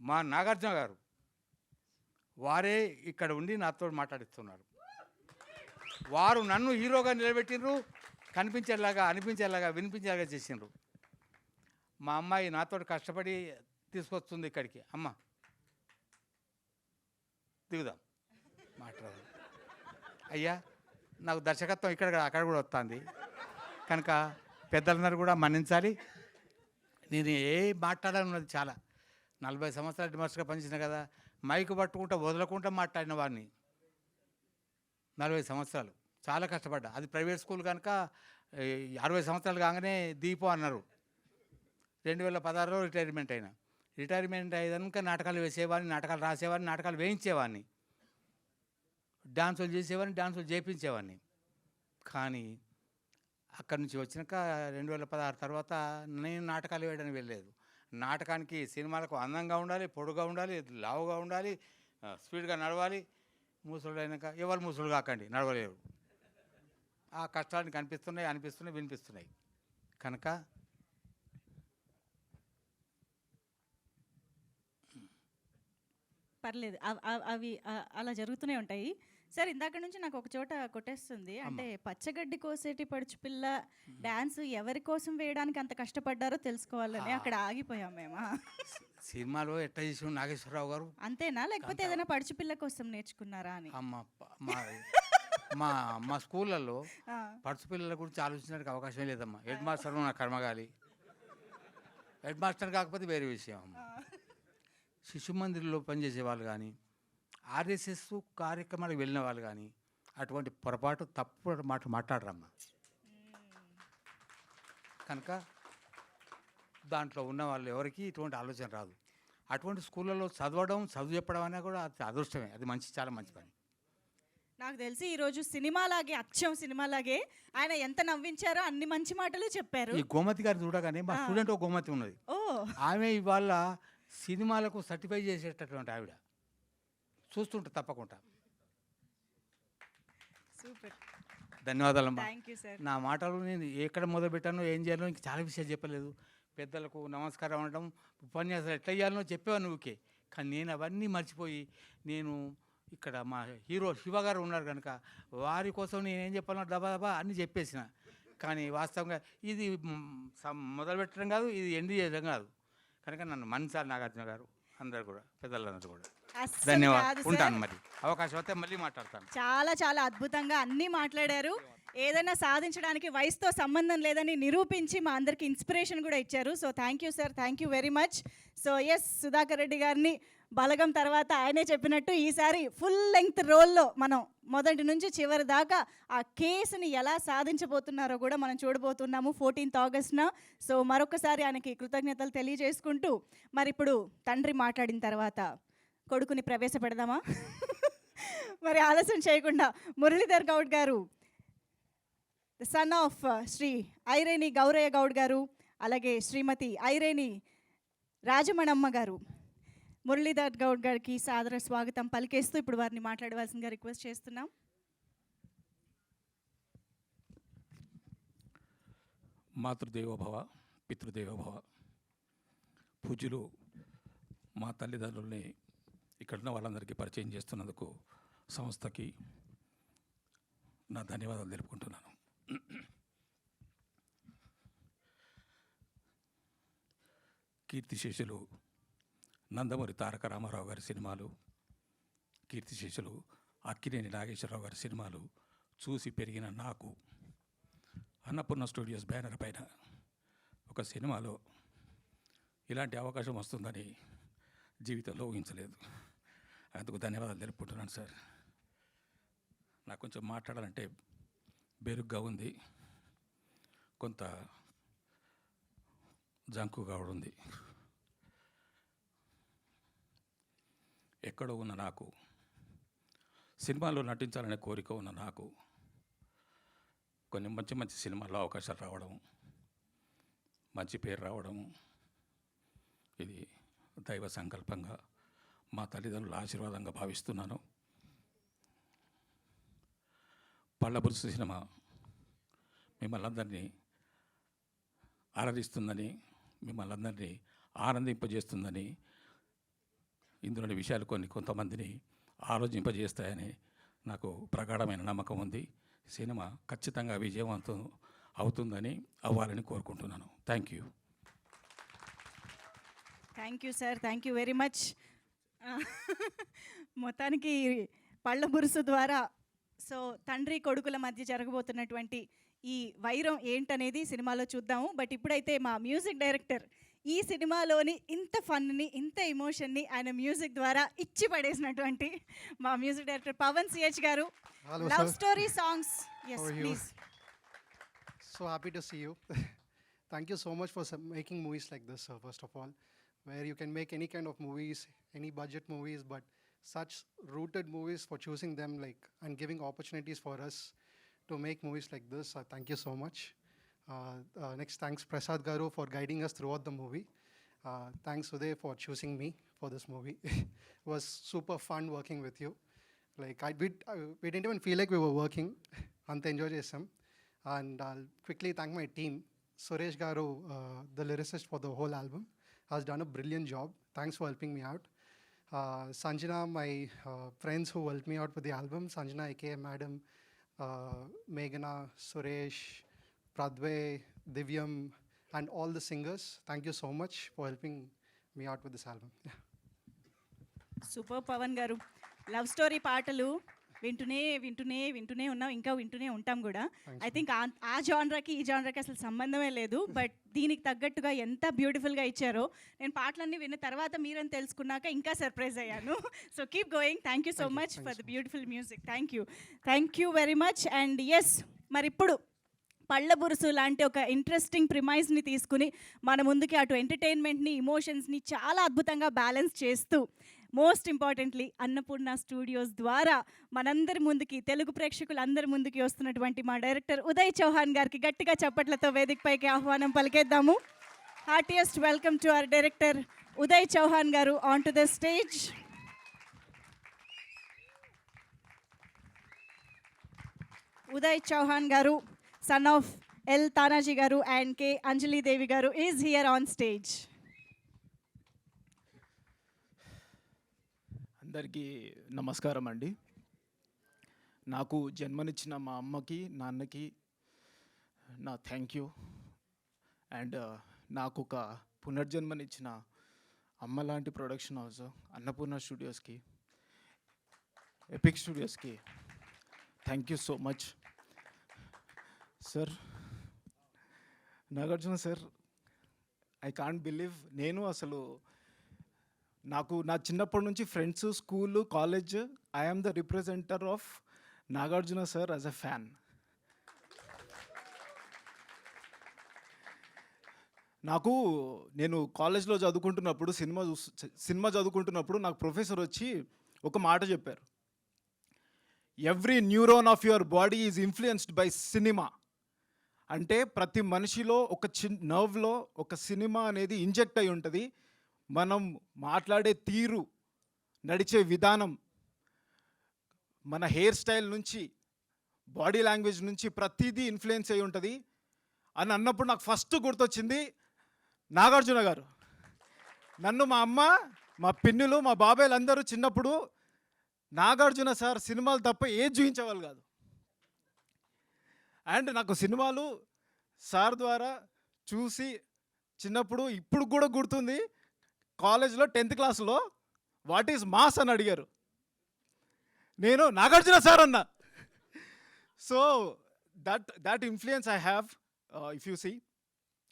మా నాగార్జున గారు వారే ఇక్కడ ఉండి నాతో మాట్లాడిస్తున్నారు. వారు నన్ను హీరోగా నిలబెట్టినరు, కనిపించేలాగా, అనిపించేలాగా, వినిపించేలాగా చేసిండ్రు. మా అమ్మాయి నాతో కష్టపడి తీసుకొస్తుంది ఇక్కడికి. అమ్మ దిగుదాం మాట్లాడు. అయ్యా నాకు దర్శకత్వం ఇక్కడ అక్కడ కూడా వస్తుంది కనుక పెద్దలందరూ కూడా మన్నించాలి. నేను మాట్లాడాలన్నది చాలా 40 సంవత్సరాలు డిమాస్టర్గా పనిచేసిన కదా, మైకు పట్టుకుంటా వదలకుండా మాట్లాడిన వాడిని 40 సంవత్సరాలు చాలా కష్టపడ్డా. అది ప్రైవేట్ స్కూల్ కనుక 60 సంవత్సరాలు కాగానే దీపో అన్నారు. 2016లో రిటైర్మెంట్ అయినా. రిటైర్మెంట్ అయ్యాక నాటకాలు వేసేవాడిని, నాటకాలు రాసేవాడిని, నాటకాలు వేయించేవాడిని, డాన్సులు చేసేవాడిని, డాన్సులు చేయించేవాడిని. కానీ అక్కడి నుంచి వచ్చినాక 2016 తర్వాత నేను నాటకాలు వేయడానికి వెళ్ళలేదు. నాటకానికి సినిమాలకు అందంగా ఉండాలి, పొడుగా ఉండాలి, లావుగా ఉండాలి, స్పీడ్గా నడవాలి. ముసలు అయినాక ఎవరు ముసలు కాకండి, నడవలేరు. ఆ కష్టాలను అనిపిస్తున్నాయి, వినిపిస్తున్నాయి. కనుక పర్లేదు, అవి అలా జరుగుతూనే ఉంటాయి. సార్ ఇందాక నుంచి నాకు ఒక చోట కొట్టేస్తుంది. అంటే పచ్చగడ్డి కోసేటి పడుచు పిల్ల డాన్స్ ఎవరి కోసం వేయడానికి అంత కష్టపడ్డారో తెలుసుకోవాలని అక్కడ ఆగిపోయాం మేము. సినిమాలో ఎట్లా చేసి నాగేశ్వరరావు గారు అంతేనా, లేకపోతే ఏదైనా పడుచు పిల్ల కోసం నేర్చుకున్నారా అని? మా స్కూళ్ళల్లో పడుచు పిల్లల గురించి ఆలోచించడానికి అవకాశం లేదమ్మా. హెడ్ మాస్టర్ నా కర్మగాలి, హెడ్ మాస్టర్ కాకపోతే వేరే విషయం అమ్మ. శిశు మందిర్లో పనిచేసే వాళ్ళు కానీ, ఆర్ఎస్ఎస్ కార్యక్రమాలకు వెళ్ళిన వాళ్ళు కానీ అటువంటి పొరపాటు తప్పు మాట మాట్లాడరమ్మా. కనుక దాంట్లో ఉన్న వాళ్ళు ఎవరికి ఇటువంటి ఆలోచన రాదు. అటువంటి స్కూళ్ళలో చదువు చెప్పడం అనేది కూడా అది అదృష్టమే. అది చాలా మంచి పని. నాకు తెలిసి ఈరోజు సినిమాలాగే, అచ్చం సినిమాలాగే ఆయన ఎంత నవ్వించారో అన్ని మంచి మాటలు చెప్పారు. ఈ గోమతి గారు చూడగానే మా స్టూడెంట్ ఒక గోమతి ఉన్నది. ఆమె ఇవాళ సినిమాలకు సర్టిఫై చేసేటటువంటి ఆవిడ. చూస్తుంటా తప్పకుండా. ధన్యవాదాలమ్మా. నా మాటలు నేను ఎక్కడ మొదలుపెట్టానో, ఏం చేయాలో ఇంక చాలా విషయాలు చెప్పలేదు. పెద్దలకు నమస్కారం అనడం, ఉపన్యాసాలు ఎట్లా చేయాలనో చెప్పేవాను ఓకే. కానీ నేను అవన్నీ మర్చిపోయి నేను ఇక్కడ మా హీరో శివ గారు ఉన్నారు కనుక వారి కోసం నేనేం చెప్పాలో దబా అన్నీ చెప్పేసిన. కానీ వాస్తవంగా ఇది మొదలు పెట్టడం కాదు, ఇది ఎండ్ చేయడం కాదు. కనుక నన్ను మన్సాలి నాగార్జున గారు, అందరు కూడా పెద్దలందరూ కూడా ధన్యవాదాలు. ఉంటాను, మరి అవకాశం అయితే మళ్ళీ మాట్లాడతాను. చాలా చాలా అద్భుతంగా అన్నీ మాట్లాడారు. ఏదైనా సాధించడానికి వయసుతో సంబంధం లేదని నిరూపించి మా అందరికి ఇన్స్పిరేషన్ కూడా ఇచ్చారు. So thank you sir, thank you very much. So yes, Sudhakar Reddy గారిని బలగం తర్వాత ఆయనే చెప్పినట్టు ఈసారి ఫుల్ లెంగ్త్ రోల్లో మనం మొదటి నుంచి చివరి దాకా ఆ కేసుని ఎలా సాధించబోతున్నారో కూడా మనం చూడబోతున్నాము 14th ఆగస్ట్న. సో మరొకసారి ఆయనకి కృతజ్ఞతలు తెలియజేసుకుంటూ మరి ఇప్పుడు తండ్రి మాట్లాడిన తర్వాత కొడుకుని ప్రవేశపెడదామా? మరి ఆలస్యం చేయకుండా మురళీధర్ గౌడ్ గారు, the son of Shri Ireni Gowraiah Goud గారు, అలాగే శ్రీమతి ఐరేని రాజమణమ్మ గారు, మురళీధర్ గౌడ్ గారికి సాదర స్వాగతం పలికేస్తూ ఇప్పుడు వారిని మాట్లాడవలసిందిగా రిక్వెస్ట్ చేస్తున్నాం. మాతృదేవోభవ, పితృదేవోభవ. పూజ్యులు మా తల్లిదండ్రుల్ని ఇక్కడున్న వాళ్ళందరికీ పరిచయం చేస్తున్నందుకు సంస్థకి నా ధన్యవాదాలు తెలుపుకుంటున్నాను. కీర్తిశేషులు నందమూరి తారక రామారావు గారి సినిమాలు, కీర్తిశేషులు అక్కినేని నాగేశ్వరరావు గారి సినిమాలు చూసి పెరిగిన నాకు అన్నపూర్ణ స్టూడియోస్ బ్యానర్ పైన ఒక సినిమాలో ఇలాంటి అవకాశం వస్తుందని జీవితంలో ఊహించలేదు. అందుకు ధన్యవాదాలు తెలుపుకుంటున్నాను సార్. నాకు కొంచెం మాట్లాడాలంటే బెరుగ్గా ఉంది, కొంత జంకుగా ఉంది. ఎక్కడో ఉన్న నాకు, సినిమాలో నటించాలనే కోరిక ఉన్న నాకు కొన్ని మంచి మంచి సినిమాల్లో అవకాశాలు రావడం, మంచి పేరు రావడం, ఇది దైవ సంకల్పంగా మా తల్లిదండ్రుల ఆశీర్వాదంగా భావిస్తున్నాను. పళ్ళబురుసు సినిమా మిమ్మల్ని అందరినీ ఆరాధిస్తుందని, మిమ్మల్ని అందరినీ ఆనందింపజేస్తుందని, ఇందులోని విషయాలు కొంతమందిని ఆలోచింపజేస్తాయని నాకు ప్రగాఢమైన నమ్మకం ఉంది. సినిమా ఖచ్చితంగా విజయవంతం అవుతుందని, అవ్వాలని కోరుకుంటున్నాను. Thank you. Thank you sir, thank you very much. మొత్తానికి పళ్ళ బురుసు ద్వారా సో తండ్రి కొడుకుల మధ్య జరగబోతున్నటువంటి ఈ వైరం ఏంటనేది సినిమాలో చూద్దాము. బట్ ఇప్పుడైతే మా మ్యూజిక్ డైరెక్టర్ ఈ సినిమాలోని ఇంత ఫన్ని, ఇంత ఎమోషన్ని ఆయన మ్యూజిక్ ద్వారా ఇచ్చి పడేసినటువంటి మా మ్యూజిక్ డైరెక్టర్ పవన్ సిహెచ్ గారు. Hello, love sir. Story songs. How yes are you? Please. So happy to see you. Thank you so much for making movies like this, first of all, where you can make any kind of movies, any budget movies, but such rooted movies, for choosing them like and giving opportunities for us to make movies like this. Thank you so much. Next, thanks Prasad Garu for guiding us throughout the movie. Thanks Uday for choosing me for this movie. It was super fun working with you. Like we didn't even feel like we were working. Anta enjoy chesam. And I'll quickly thank my team. Suresh Garu, the lyricist for the whole album, has done a brilliant job. Thanks for helping me out. Sanjana, my friends who helped me out with the album, Sanjana, aka Madam, Meghana, Suresh, Pradve, Divyam, and all the singers, thank you so much for helping me out with this album. Yeah. Super Pawan garu. Love story పాటలు వింటూనే ఉన్నాం, ఇంకా వింటూనే ఉంటాం కూడా. I think ఆ జానరాకి ఈ జానరాకి అసలు సంబంధమే లేదు. బట్ దీనికి తగ్గట్టుగా ఎంత బ్యూటిఫుల్గా ఇచ్చారో నేను పాటలన్నీ విన్న తర్వాత మీరని తెలుసుకున్నాక ఇంకా సర్ప్రైజ్ అయ్యాను. So keep going. Thank you so much for the beautiful music. Thank you very much. And yes, మరి ఇప్పుడు పళ్ళ బురుసు లాంటి ఒక ఇంట్రెస్టింగ్ ప్రిమైజ్ని తీసుకుని మన ముందుకి అటు ఎంటర్టైన్మెంట్ని, ఇమోషన్స్ని చాలా అద్భుతంగా బ్యాలెన్స్ చేస్తూ మోస్ట్ ఇంపార్టెంట్లీ అన్నపూర్ణ స్టూడియోస్ ద్వారా మనందరి ముందుకి, తెలుగు ప్రేక్షకులందరి ముందుకి వస్తున్నటువంటి మా డైరెక్టర్ ఉదయ్ చౌహాన్ గారికి గట్టిగా చప్పట్లతో వేదికపైకి ఆహ్వానం పలికేద్దాము. Heartiest welcome to our director Uday Chauhan garu on to the stage. Uday Chauhan garu, son of L. Tanaji Garu and K. Anjali Devi Garu, is here on stage. అందరికీ నమస్కారం అండి. నాకు జన్మనిచ్చిన మా అమ్మకి, నాన్నకి నా థ్యాంక్ యూ. అండ్ నాకు ఒక పునర్జన్మనిచ్చిన అమ్మ లాంటి ప్రొడక్షన్ హౌస్ అన్నపూర్ణ స్టూడియోస్కి, ఎపిక్ స్టూడియోస్కి thank you so much. Sir, Nagarjuna sir, I can't believe, నేను అసలు నాకు నా చిన్నప్పటి నుంచి friends, school, college, I am the representer of Nagarjuna sir as a fan. నేను కాలేజ్లో చదువుకుంటున్నప్పుడు, సినిమా చదువుకుంటున్నప్పుడు నాకు ప్రొఫెసర్ వచ్చి ఒక మాట చెప్పారు, every neuron of your body is influenced by cinema. అంటే ప్రతి మనిషిలో ఒక నర్వ్లో ఒక సినిమా అనేది ఇంజెక్ట్ అయి ఉంటుంది. మనం మాట్లాడే తీరు, నడిచే విధానం, మన హెయిర్ స్టైల్ నుంచి, బాడీ లాంగ్వేజ్ నుంచి ప్రతిదీ ఇన్ఫ్లుయెన్స్ అయి ఉంటుంది అని అన్నప్పుడు నాకు ఫస్ట్ గుర్తొచ్చింది నాగార్జున గారు. నన్ను మా అమ్మ, మా పిన్నులు, మా బాబాయ్లు అందరూ చిన్నప్పుడు నాగార్జున సార్ సినిమాలు తప్ప ఏది చూపించేవాళ్ళు కాదు. అండ్ నాకు సినిమాలు సార్ ద్వారా చూసి చిన్నప్పుడు, ఇప్పుడు కూడా గుర్తుంది, కాలేజ్లో 10th క్లాస్లో వాట్ ఈజ్ మాస్ అని అడిగారు. నేను నాగార్జున సార్ అన్నా. So that influence I have, if you see.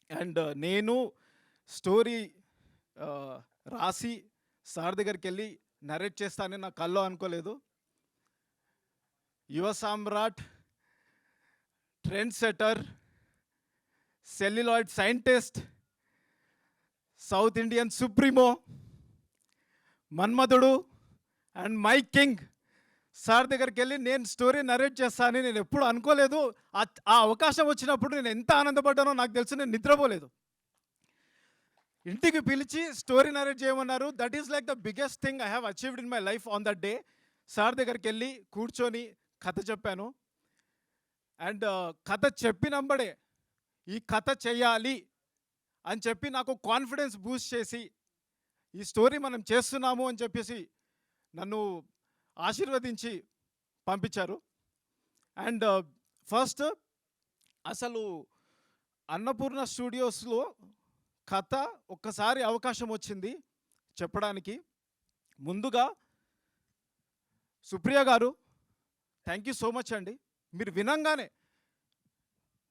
And నేను స్టోరీ రాసి సార్ దగ్గరికి వెళ్ళి నరేట్ చేస్తానని నా కల్లో అనుకోలేదు. Yuva Samrat, trend setter, celluloid scientist, south Indian supremo, Manmadhudu and my king sir దగ్గరికి వెళ్ళి నేను స్టోరీ నరేట్ చేస్తానని నేను ఎప్పుడు అనుకోలేదు. ఆ అవకాశం వచ్చినప్పుడు నేను ఎంత ఆనందపడ్డానో నాకు తెలుసు. నేను నిద్రపోలేదు. ఇంటికి పిలిచి స్టోరీ నరేట్ చేయమన్నారు. That is like the biggest thing I have achieved in my life on that day. Sir దగ్గరికి వెళ్ళి కూర్చొని కథ చెప్పాను. అండ్ కథ చెప్పినంబడే ఈ కథ చెయ్యాలి అని చెప్పి నాకు కాన్ఫిడెన్స్ బూస్ట్ చేసి ఈ స్టోరీ మనం చేస్తున్నాము అని చెప్పేసి నన్ను ఆశీర్వదించి పంపించారు. అండ్ ఫస్ట్ అసలు అన్నపూర్ణ స్టూడియోస్లో కథ ఒక్కసారి అవకాశం వచ్చింది చెప్పడానికి. ముందుగా సుప్రియ గారు థ్యాంక్ యూ సో మచ్ అండి. మీరు వినంగానే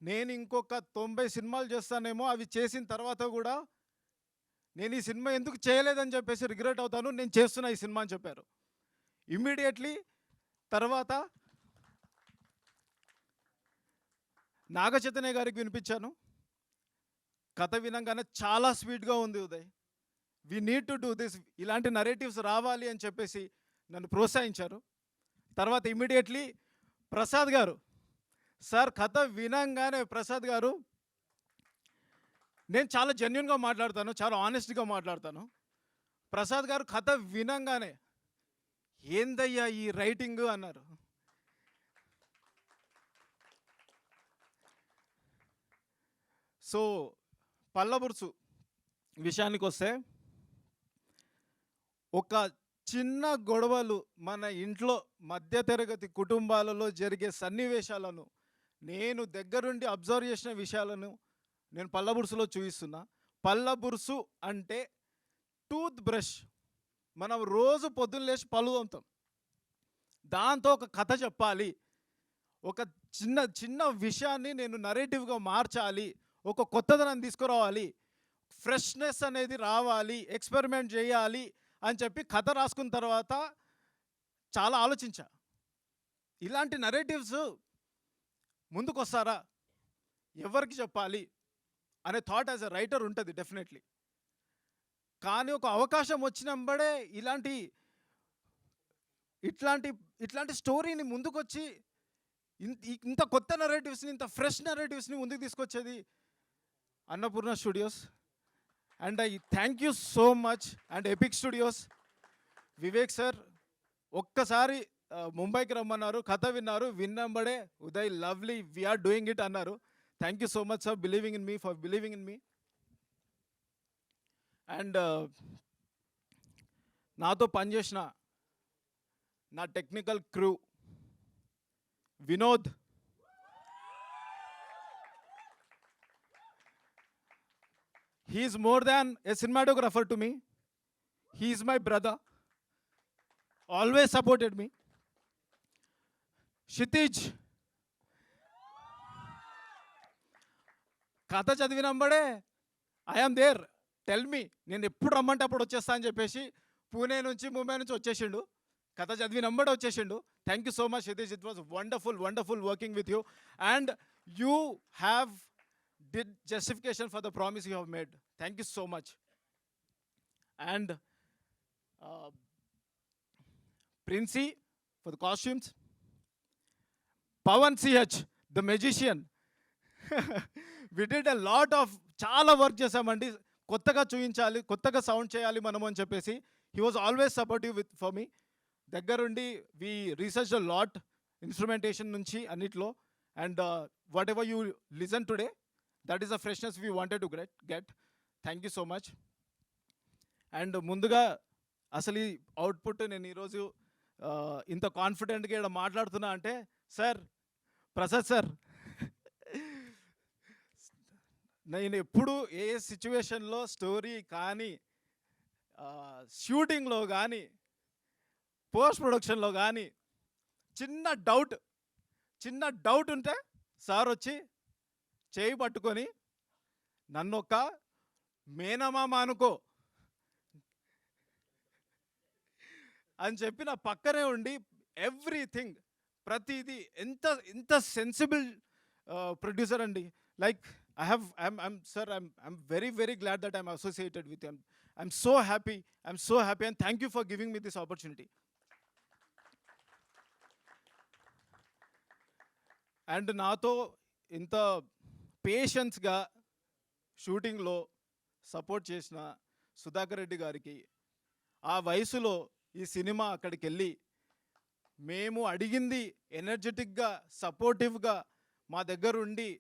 నేను ఇంకొక 90 సినిమాలు చేస్తానేమో, అవి చేసిన తర్వాత కూడా నేను ఈ సినిమా ఎందుకు చేయలేదని చెప్పేసి రిగ్రెట్ అవుతాను, నేను చేస్తున్నా ఈ సినిమా అని చెప్పారు. ఇమ్మీడియట్లీ తర్వాత నాగ చైతన్య గారికి వినిపించాను. కథ వినంగానే చాలా స్వీట్గా ఉంది Uday, we need to do this, ఇలాంటి నరేటివ్స్ రావాలి అని చెప్పేసి నన్ను ప్రోత్సహించారు. తర్వాత ఇమ్మీడియట్లీ ప్రసాద్ గారు, సార్ కథ వినంగానే ప్రసాద్ గారు, నేను చాలా జెన్యున్గా మాట్లాడతాను, చాలా ఆనెస్ట్గా మాట్లాడతాను. ప్రసాద్ గారు కథ వినంగానే ఏందయ్యా ఈ రైటింగ్ అన్నారు. సో పల్లబురుసు విషయానికి వస్తే, ఒక చిన్న గొడవలు మన ఇంట్లో మధ్యతరగతి కుటుంబాలలో జరిగే సన్నివేశాలను నేను దగ్గరుండి అబ్జర్వ్ చేసిన విషయాలను నేను పల్లబురుసులో చూపిస్తున్నా. పల్లబురుసు అంటే టూత్ బ్రష్. మనం రోజు పొద్దున్న లేచి పళ్ళు తోముతాం, దాంతో ఒక కథ చెప్పాలి, ఒక చిన్న చిన్న విషయాన్ని నేను నరేటివ్గా మార్చాలి, ఒక కొత్తదనం తీసుకురావాలి, ఫ్రెష్నెస్ అనేది రావాలి, ఎక్స్పెరిమెంట్ చేయాలి అని చెప్పి కథ రాసుకున్న తర్వాత చాలా ఆలోచించా. ఇలాంటి నరేటివ్స్ ముందుకు వస్తారా, ఎవరికి చెప్పాలి అనే థాట్ యాజ్ ఎ రైటర్ ఉంటుంది డెఫినెట్లీ. కానీ ఒక అవకాశం వచ్చినప్పుడే ఇట్లాంటి స్టోరీని ముందుకొచ్చి ఇంత కొత్త నరేటివ్స్ని, ఇంత ఫ్రెష్ నరేటివ్స్ని ముందుకు తీసుకొచ్చేది Annapurna studios. And I thank you so much and epic studios. Vivek sir ఒక్కసారి ముంబైకి రమ్మన్నారు, కథ విన్నారు, విన్నంబడే Uday lovely we're doing it అన్నారు. Thank you so much sir, believing in me, for believing in me. And నాతో పనిచేసిన నా technical crew, Vinod, he is more than a cinematographer to me. He is my brother, always supported me. Kshitij, కథ చదివినంబడే I am there, tell me, నేను ఎప్పుడు రమ్మంటే అప్పుడు వచ్చేస్తా అని చెప్పేసి పూణే నుంచి ముంబై నుంచి వచ్చేసిండు, కథ చదివినంబడే వచ్చేసిండు. Thank you so much Kshitij, it was wonderful working with you, and you have did justification for the promise you have made. Thank you so much. And Princey for the costumes, Pawan CH the magician. We did a lot of చాలా work చేసామండి, కొత్తగా చూపించాలి, కొత్తగా sound చేయాలి మనము అని చెప్పేసి. He was always supportive with for me. దగ్గరుండి వి రీసెర్చ్ అ లాట్, ఇన్స్ట్రుమెంటేషన్ నుంచి అన్నిట్లో. And what ever you listen today, that is the freshness we wanted to get. Thank you so much. And ముందుగా అసలు ఈ అవుట్పుట్ నేను ఈరోజు ఇంత కాన్ఫిడెంట్గా ఇక్కడ మాట్లాడుతున్నా అంటే సార్, ప్రసాద్ సార్, నేను ఎప్పుడు ఏ సిచ్యువేషన్లో స్టోరీ కానీ, షూటింగ్లో కానీ, పోస్ట్ ప్రొడక్షన్లో కానీ చిన్న డౌట్ ఉంటే సార్ వచ్చి చేయి పట్టుకొని నన్ను ఒక మేనమామ అనుకో అని చెప్పి నా పక్కనే ఉండి ఎవ్రీథింగ్, ప్రతిదీ ఎంత సెన్సిబుల్ ప్రొడ్యూసర్ అండి. Like I'm very glad that I'm associated with him. I'm so happy and thank you for giving me this opportunity. And నాతో ఇంత పేషెన్స్గా షూటింగ్లో సపోర్ట్ చేసిన సుధాకర్ రెడ్డి గారికి, ఆ వయసులో ఈ సినిమా అక్కడికి వెళ్ళి మేము అడిగింది ఎనర్జెటిక్గా, సపోర్టివ్గా మా దగ్గర ఉండి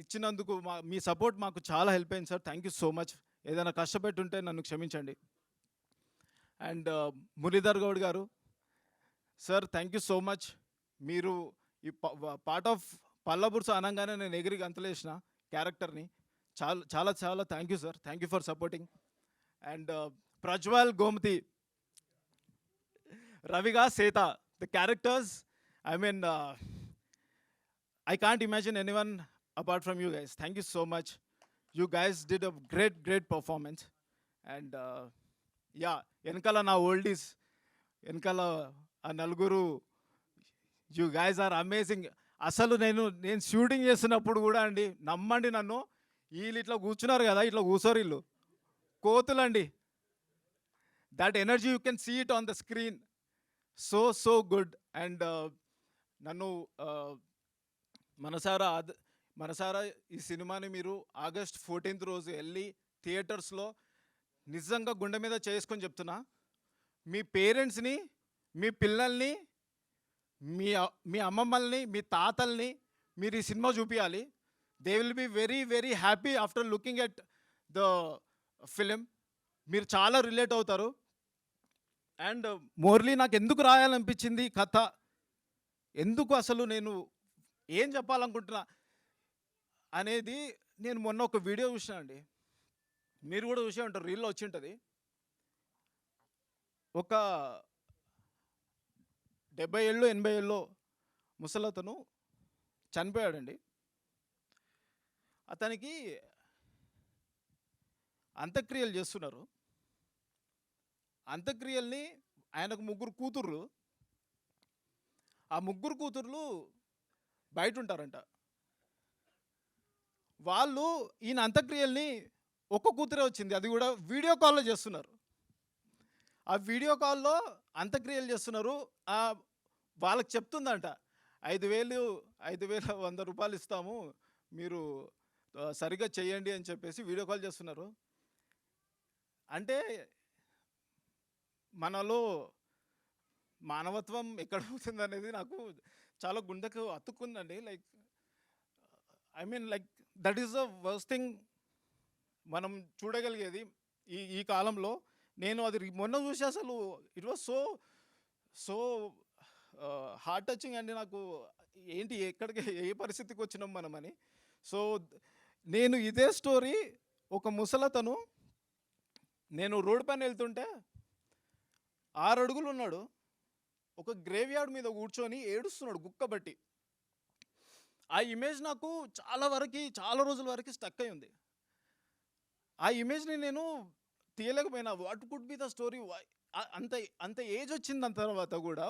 ఇచ్చినందుకు మీ సపోర్ట్ మాకు చాలా హెల్ప్ అయింది sir. Thank you so much. ఏదైనా కష్టపెట్టుంటే నన్ను క్షమించండి. అండ్ మురళీధర్ గౌడ్ గారు sir, thank you so much. మీరు ఈ పార్ట్ ఆఫ్ పల్లబుర్స అనగానే నేను ఎగిరి గంతలేసిన క్యారెక్టర్ని. చాలా చాలా చాలా thank you sir. Thank you for supporting. And Prajwal Gomathi, రవిగా సేత, the characters, I mean, I can't imagine anyone apart from you guys. Thank you so much. You guys did a great performance. And yeah, వెనకాల నా oldies, వెనకాల ఆ నలుగురు, you guys are amazing. అసలు నేను shooting చేస్తున్నప్పుడు కూడా అండి, నమ్మండి నన్ను, వీళ్ళు ఇట్లా కూర్చున్నారు కదా, ఇట్లా కూర్చోరు వీళ్ళు, కోతులండి. That energy you can see it on the screen. So good. And నన్ను మనసారా ఈ సినిమాని మీరు August 14th రోజు వెళ్ళి థియేటర్స్లో నిజంగా గుండె మీద చేసుకొని చెప్తున్నా, మీ పేరెంట్స్ని, మీ పిల్లల్ని, మీ అమ్మమ్మల్ని, మీ తాతల్ని మీరు ఈ సినిమా చూపించాలి. They will be very happy after looking at the film. మీరు చాలా రిలేట్ అవుతారు. అండ్ మోర్లీ నాకు ఎందుకు రాయాలనిపించింది కథ, ఎందుకు అసలు నేను ఏం చెప్పాలనుకుంటున్నా అనేది, నేను మొన్న ఒక వీడియో చూసినా అండి, మీరు కూడా చూసే ఉంటారు, రీల్లో వచ్చి ఉంటుంది. ఒక 70 ఏళ్ళు 80 ఏళ్ళు ముసలతను చనిపోయాడండి. అతనికి అంత్యక్రియలు చేస్తున్నారు. అంత్యక్రియల్ని ఆయనకు 3 కూతుర్లు, ఆ 3 కూతుర్లు బయట ఉంటారంట. వాళ్ళు ఈయన అంత్యక్రియల్ని, ఒక్క కూతురే వచ్చింది, అది కూడా వీడియో కాల్లో చేస్తున్నారు. ఆ వీడియో కాల్లో అంత్యక్రియలు చేస్తున్నారు. వాళ్ళకి చెప్తుందంట, 5,100 రూపాయలు ఇస్తాము, మీరు సరిగ్గా చేయండి అని చెప్పేసి వీడియో కాల్ చేస్తున్నారు. అంటే మనలో మానవత్వం ఎక్కడ పోతుంది అనేది నాకు చాలా గుండెకు అతుక్కుందండి. Like I mean like that is the worst thing మనం చూడగలిగేది ఈ కాలంలో. నేను అది మొన్న చూసి అసలు it was so heart touching అండి. నాకు ఏంటి, ఎక్కడికి, ఏ పరిస్థితికి వచ్చినాం మనమని. సో నేను ఇదే స్టోరీ, ఒక ముసలతను, నేను రోడ్ పైన వెళ్తుంటే 6 అడుగులు ఉన్నాడు, ఒక గ్రేవ్ యార్డ్ మీద కూర్చొని ఏడుస్తున్నాడు గుక్కబట్టి. ఆ ఇమేజ్ నాకు చాలా రోజుల వరకు స్టక్ అయి ఉంది. ఆ ఇమేజ్ని నేను తీయలేకపోయినా. What could be the story? అంత ఏజ్ వచ్చిన దాని తర్వాత కూడా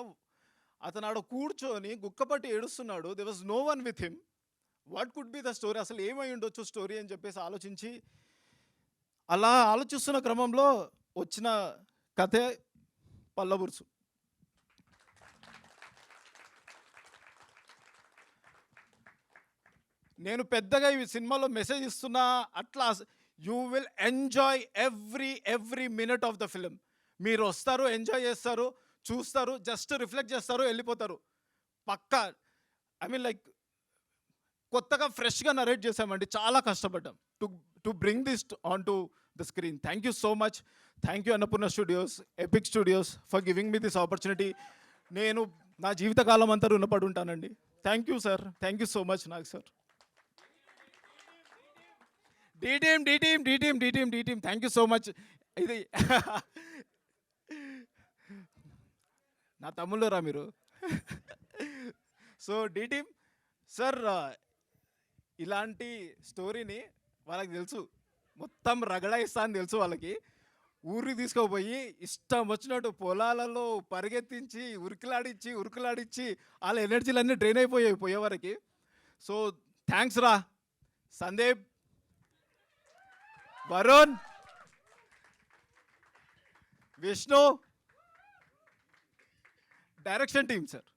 అతను ఆడ కూర్చొని గుక్కపట్టి ఏడుస్తున్నాడు. There was no one with him. What could be the story? అసలు ఏమై ఉండొచ్చు స్టోరీ అని చెప్పేసి అలా ఆలోచిస్తున్న క్రమంలో వచ్చిన కథే పల్లబుర్సు. నేను పెద్దగా ఈ సినిమాలో మెసేజ్ ఇస్తున్నా, అట్లా you will enjoy every minute of the film. మీరు వస్తారు, ఎంజాయ్ చేస్తారు, చూస్తారు, జస్ట్ రిఫ్లెక్ట్ చేస్తారు, వెళ్ళిపోతారు పక్కా. ఐ మీన్ లైక్ కొత్తగా ఫ్రెష్గా నరేట్ చేసామండి, చాలా కష్టపడ్డాం to bring this on to the screen. Thank you so much. Thank you Annapurna studios, epic studios for giving me this opportunity. నేను నా జీవితకాలం అంతా రుణపడి ఉంటానండి. Thank you sir. Thank you so much Nag sir. The team thank you so much. ఇది నా తమ్ముళ్ళరా మీరు. So D team sir, ఇలాంటి స్టోరీని వాళ్ళకి తెలుసు, మొత్తం రగడాయిస్తా అని తెలుసు వాళ్ళకి. ఊరికి తీసుకుపోయి ఇష్టం వచ్చినట్టు పొలాలలో పరిగెత్తించి ఉరుకులాడించి వాళ్ళ ఎనర్జీలన్నీ డ్రైన్ పోయేవారికి. సో థ్యాంక్స్ రా Sandeep, Varun, Vishnu, direction team sir.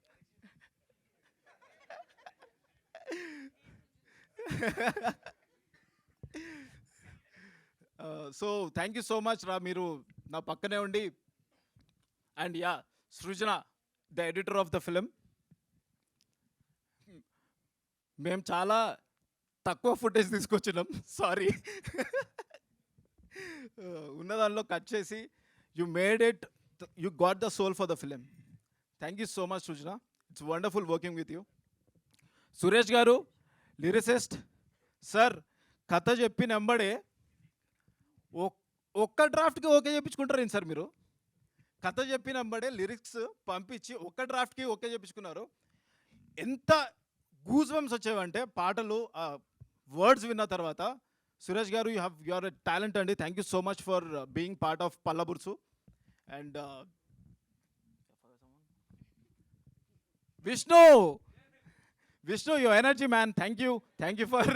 So thank you so much రా, మీరు నా పక్కనే ఉండి. And yeah, Srujana, the editor of the film. మేము చాలా తక్కువ ఫుటేజ్ తీసుకొచ్చినాం, సారీ. ఉన్న దానిలో కట్ చేసి you made it, you got the soul for the film. Thank you so much Srujana, it's wonderful working with you. Suresh గారు లిరిసిస్ట్ సార్, కథ చెప్పిన వెంబడే ఒక్క డ్రాఫ్ట్కి ఓకే చెప్పించుకుంటారు ఏంటి సార్ మీరు? కథ చెప్పిన వెంబడే లిరిక్స్ పంపించి ఒక్క డ్రాఫ్ట్కి ఓకే చెప్పించుకున్నారు. ఎంత గూజ్ బంప్స్ వచ్చేవంటే పాటలు వర్డ్స్ విన్న తర్వాత. Suresh garu, you are a talent అండి. Thank you so much for being part of Pallabursu. And Vishnu, your energy man, thank you for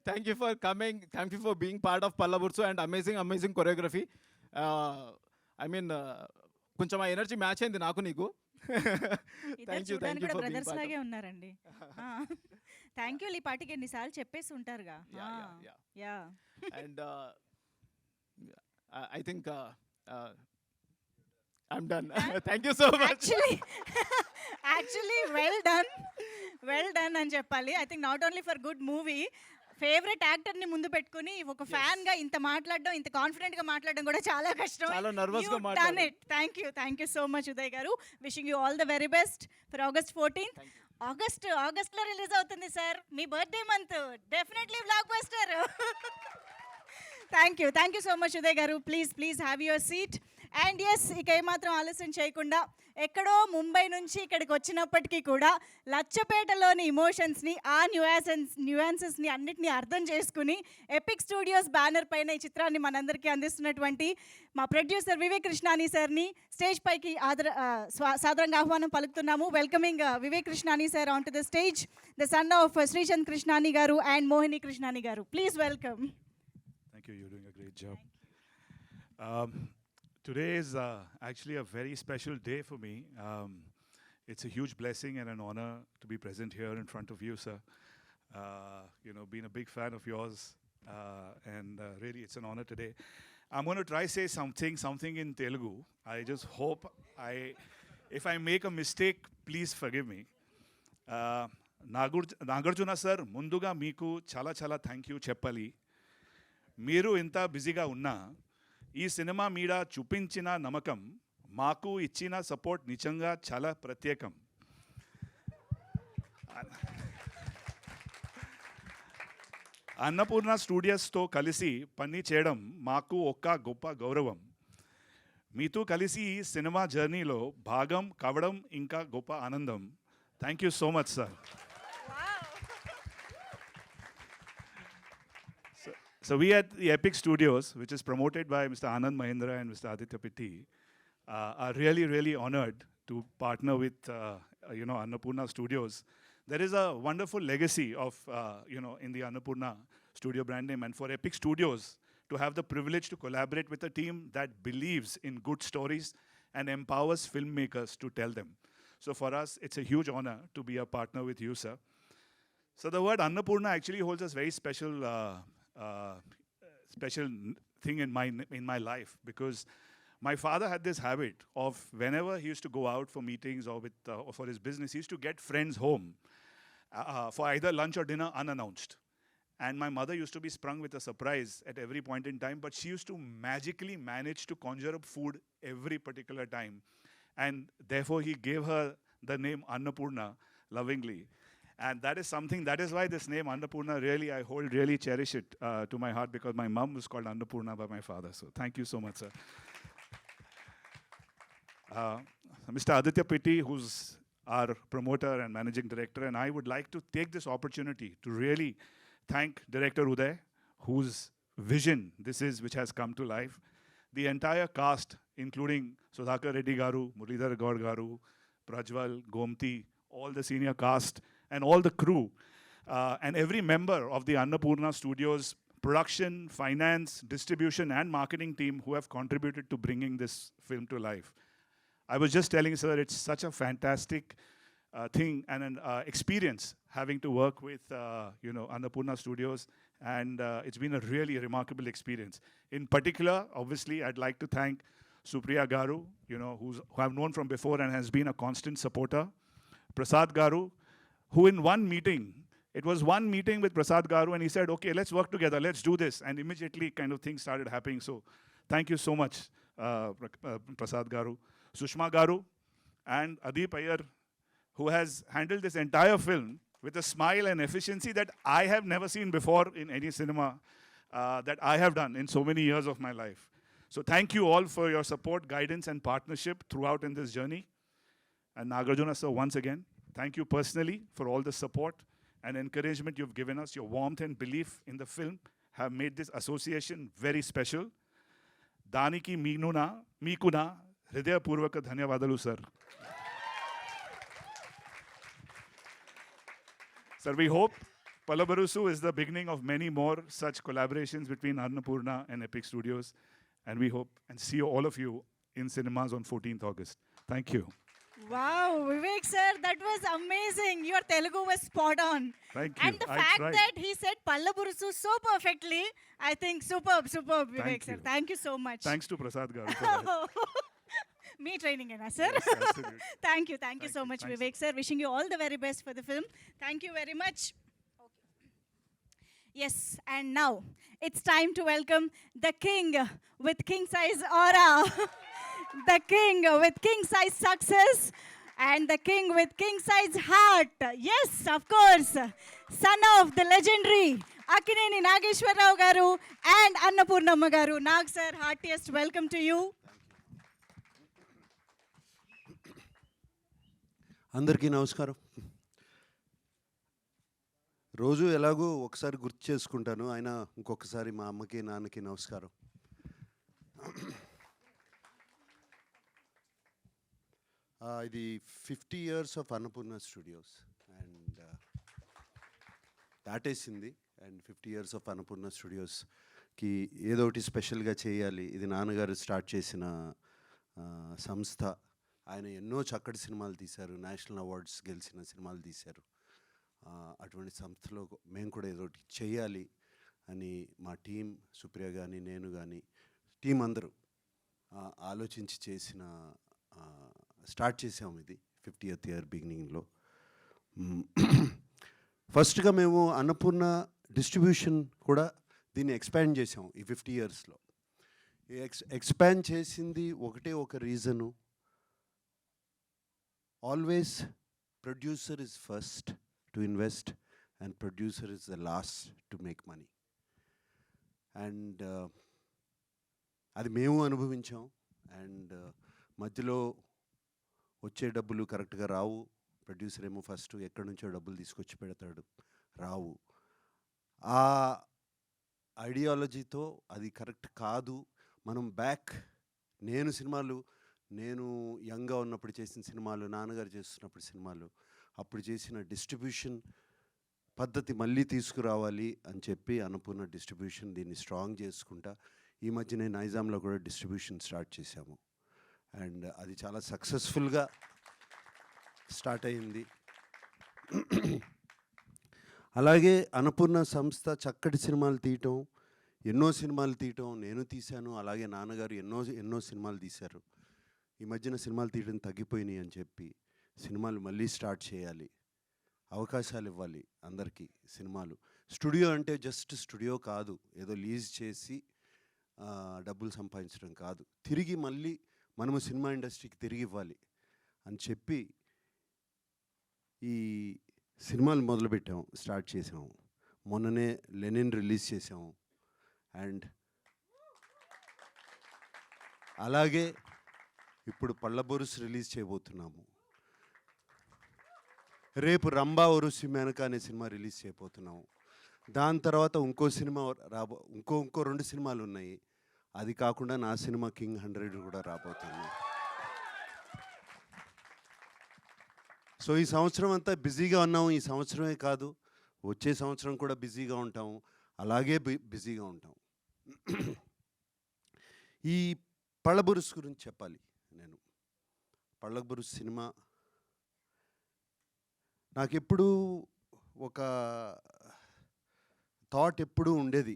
thank you for coming, thank you for being part of Pallabursu and amazing choreography. I mean కొంచెం ఆ energy match అయింది నాకు నీకు. Thank you చూడడానికి కూడా for brothers లాగే ఉన్నారండి. Thank you. ఈ పాటికి ఎన్నిసార్లు చెప్పేసి ఉంటారుగా. Yeah. And I think I'm done. Thank you so much. Actually well done అని చెప్పాలి. I think not only for good movie, favourite యాక్టర్ని ముందు పెట్టుకుని ఒక ఫ్యాన్గా ఇంత మాట్లాడడం, ఇంత కాన్ఫిడెంట్గా మాట్లాడడం కూడా చాలా కష్టం. చాలా నర్వస్గా మాట్లాడాను. Thank you so much Uday garu. Wishing you all the very best for August 14th. ఆగస్ట్లో రిలీజ్ అవుతుంది సార్, మీ birthday month. Definitely blockbuster. Thank you so much Uday garu. Please have your seat. And yes, ఇక ఏమాత్రం ఆలస్యం చేయకుండా ఎక్కడో ముంబై నుంచి ఇక్కడికి వచ్చినప్పటికీ కూడా లచ్చపేటలోని ఇమోషన్స్ని, ఆ న్యూయాన్సెస్ని అన్నిటినీ అర్థం చేసుకుని ఎపిక్ స్టూడియోస్ బ్యానర్ పైన ఈ చిత్రాన్ని మనందరికీ అందిస్తున్నటువంటి మా ప్రొడ్యూసర్ వివేక్ కృష్ణాని సార్ని స్టేజ్ పైకి సాదరంగా ఆహ్వానం పలుకుతున్నాము. Welcoming Vivek కృష్ణాని sir on to the stage, the son of Shrichand Krishnani garu and Mohini Krishnani garu. Please welcome. Thank you. You're doing a great job. Today is actually a very special day for me. It's a huge blessing and an honor to be present here in front of you, sir. Been a big fan of yours, and really it's an honor today. I'm going to try say something in Telugu. I just hope if I make a mistake, please forgive me. Nagarjuna sir, ముందుగా మీకు చాలా చాలా thank you చెప్పాలి. మీరు ఇంత బిజీగా ఉన్నా ఈ సినిమా మీద చూపించిన నమ్మకం, మాకు ఇచ్చిన సపోర్ట్ నిజంగా చాలా ప్రత్యేకం. అన్నపూర్ణ స్టూడియోస్తో కలిసి పని చేయడం మాకు ఒక గొప్ప గౌరవం. మీతో కలిసి ఈ సినిమా జర్నీలో భాగం కావడం ఇంకా గొప్ప ఆనందం. Thank you so much sir. So we at the Epic Studios, which is promoted by Mr. Anand Mahindra and Mr. Aditya Pitti, are really honored to partner with Annapurna Studios. There is a wonderful legacy of in the Annapurna Studio brand name, and for Epic Studios to have the privilege to collaborate with a team that believes in good stories and empowers filmmakers to tell them. So for us, it's a huge honor to be a partner with you, sir. So the word Annapurna actually holds a very special thing in my life, because my father had this habit of whenever he used to go out for meetings or for his business, he used to get friends home for either lunch or dinner unannounced. And my mother used to be sprung with a surprise at every point in time, but she used to magically manage to conjure up food every particular time. And therefore he gave her the name Annapurna lovingly. And that is something, that is why this name Annapurna really cherish it to my heart, because my mom was called Annapurna by my father. So thank you so much, sir. Mr. Aditya Pitti, who's our promoter and managing director, and I would like to take this opportunity to really thank Director Uday, whose vision this is, which has come to life. The entire cast, including Sudhakar Reddy Garu, Muralidhar Gaur Garu, Prajwal, Gomti, all the senior cast, and all the crew, and every member of the Annapurna Studios production, finance, distribution, and marketing team who have contributed to bringing this film to life. I was just telling sir, it's such a fantastic thing and an experience having to work with Annapurna Studios, and it's been a really remarkable experience. In particular, obviously, I'd like to thank Supriya Garu, who I've known from before and has been a constant supporter. Prasad Garu, who in one meeting It was one meeting with Prasad Garu, and he said, okay, let's work together, let's do this. And immediately kind of things started happening. So thank you so much, Prasad Garu. Sushma Garu and Adeep Iyer, who has handled this entire film with a smile and efficiency that I have never seen before in any cinema that I have done in so many years of my life. So thank you all for your support, guidance, and partnership throughout in this journey. And Nagarjuna sir, once again, thank you personally for all the support and encouragement you've given us. Your warmth and belief in the film have made this association very special. Daniki Mikuna, Hridaya Purvaka Dhanyavadalu sir. Sir, we hope Palabarusu is the beginning of many more such collaborations between Annapurna and Epic Studios. And we hope and see all of you in cinemas on 14th August. Thank you. Wow, Vivek sir, that was amazing. Your Telugu was spot on. Thank you. And the I fact tried. that he said Pallaburusu so perfectly, I think superb, Vivek Thank sir. you. Thank you so much. Thanks to Prasad Garu for that. Me training, sir. Yes, absolutely. Thank you so much, Thanks. Vivek sir. Wishing you all the very best for the film. Thank you very much. Yes, and now it's time to welcome the king with king size aura, the king with king size success, and the king with king size heart. Yes, of course, son of the legendary Akkineni Nageshwarrao garu and Annapurnamma garu. Nag sir, heartiest welcome to you. అందరికీ నమస్కారం. రోజు ఎలాగో ఒకసారి గుర్తు చేసుకుంటాను, అయినా ఇంకొకసారి మా అమ్మకి నాన్నకి నమస్కారం. ఇది 50 years of Annapurna studios and దాటేసింది. అండ్ 50 years ఆఫ్ అన్నపూర్ణ స్టూడియోస్కి ఏదో ఒకటి స్పెషల్గా చేయాలి. ఇది నాన్నగారు స్టార్ట్ చేసిన సంస్థ. ఆయన ఎన్నో చక్కటి సినిమాలు తీశారు, నేషనల్ అవార్డ్స్ గెలిచిన సినిమాలు తీశారు. అటువంటి సంస్థలో మేము కూడా ఏదో ఒకటి చేయాలి అని మా టీం, సుప్రియ కానీ నేను కానీ టీం అందరూ ఆలోచించి చేసిన స్టార్ట్ చేసాము. ఇది 50th year బిగినింగ్లో. ఫస్ట్గా మేము అన్నపూర్ణ డిస్ట్రిబ్యూషన్ కూడా దీన్ని ఎక్స్పాండ్ చేసాము ఈ 50 yearsలో. ఎక్స్పాండ్ చేసింది ఒకటే ఒక reason, always producer is first to invest and producer is the last to make money. And అది మేము అనుభవించాం. అండ్ మధ్యలో వచ్చే డబ్బులు కరెక్ట్గా రావు. ప్రొడ్యూసర్ ఏమో ఫస్ట్ ఎక్కడి నుంచో డబ్బులు తీసుకొచ్చి పెడతాడు, రావు. ఆ ఐడియాలజీతో అది కరెక్ట్ కాదు. మనం నేను యంగ్గా ఉన్నప్పుడు చేసిన సినిమాలు, నాన్నగారు చేస్తున్నప్పుడు సినిమాలు, అప్పుడు చేసిన డిస్ట్రిబ్యూషన్ పద్ధతి మళ్ళీ తీసుకురావాలి అని చెప్పి అన్నపూర్ణ డిస్ట్రిబ్యూషన్ దీన్ని స్ట్రాంగ్ చేసుకుంటా ఈ మధ్యనే నైజాంలో కూడా డిస్ట్రిబ్యూషన్ స్టార్ట్ చేశాము. అండ్ అది చాలా సక్సెస్ఫుల్గా స్టార్ట్ అయింది. అలాగే అన్నపూర్ణ సంస్థ చక్కటి సినిమాలు తీయటం, ఎన్నో సినిమాలు తీయటం నేను తీశాను. అలాగే నాన్నగారు ఎన్నో సినిమాలు తీశారు. ఈ మధ్యన సినిమాలు తీయడం తగ్గిపోయినాయి అని చెప్పి సినిమాలు మళ్ళీ స్టార్ట్ చేయాలి, అవకాశాలు ఇవ్వాలి అందరికీ. సినిమాలు స్టూడియో అంటే జస్ట్ స్టూడియో కాదు, ఏదో లీజ్ చేసి డబ్బులు సంపాదించడం కాదు, తిరిగి మళ్ళీ మనము సినిమా ఇండస్ట్రీకి తిరిగి ఇవ్వాలి అని చెప్పి ఈ సినిమాలు మొదలుపెట్టాము, స్టార్ట్ చేసాము. మొన్ననే లెనిన్ రిలీజ్ చేసాము. అండ్ అలాగే ఇప్పుడు పళ్ళబొరుసు రిలీజ్ చేయబోతున్నాము. రేపు రంభా ఒరుసి మేనక అనే సినిమా రిలీజ్ చేయబోతున్నాము. దాని తర్వాత ఇంకో సినిమా ఇంకో 2 సినిమాలు ఉన్నాయి. అది కాకుండా నా సినిమా కింగ్ 100 కూడా రాబోతుంది. సో ఈ సంవత్సరం అంతా బిజీగా ఉన్నాము. ఈ సంవత్సరమే కాదు, వచ్చే సంవత్సరం కూడా బిజీగా ఉంటాము, అలాగే బిజీగా ఉంటాం. ఈ పళ్ళబొరుసు గురించి చెప్పాలి. నేను పళ్ళబొరుసు సినిమా నాకెప్పుడు ఒక థాట్ ఎప్పుడూ ఉండేది,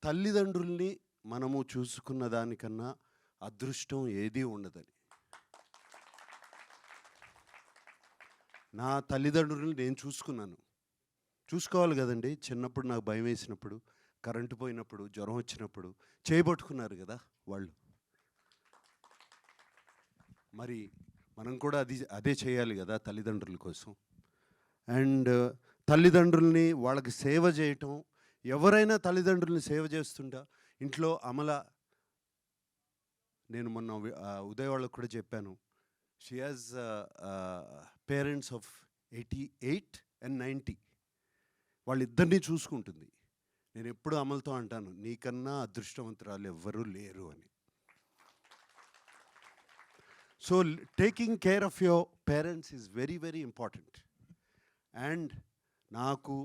తల్లిదండ్రుల్ని మనము చూసుకున్న దానికన్నా అదృష్టం ఏదీ ఉండదని. నా తల్లిదండ్రుల్ని నేను చూసుకున్నాను. చూసుకోవాలి కదండి. చిన్నప్పుడు నాకు భయం వేసినప్పుడు, కరెంటు పోయినప్పుడు, జ్వరం వచ్చినప్పుడు చేయబట్టుకున్నారు కదా వాళ్ళు. మరి మనం కూడా అదే చేయాలి కదా తల్లిదండ్రుల కోసం. అండ్ తల్లిదండ్రుల్ని వాళ్ళకి సేవ చేయటం, ఎవరైనా తల్లిదండ్రుల్ని సేవ చేస్తుంటా. ఇంట్లో అమల, నేను మొన్న ఉదయ్ వాళ్ళకు కూడా చెప్పాను, she has parents of 88 and 90. వాళ్ళిద్దరినీ చూసుకుంటుంది. నేను ఎప్పుడు అమలతో అంటాను, నీకన్నా అదృష్టవంతురాలు ఎవ్వరూ లేరు అని. So taking care of your parents is very very important. And నాకు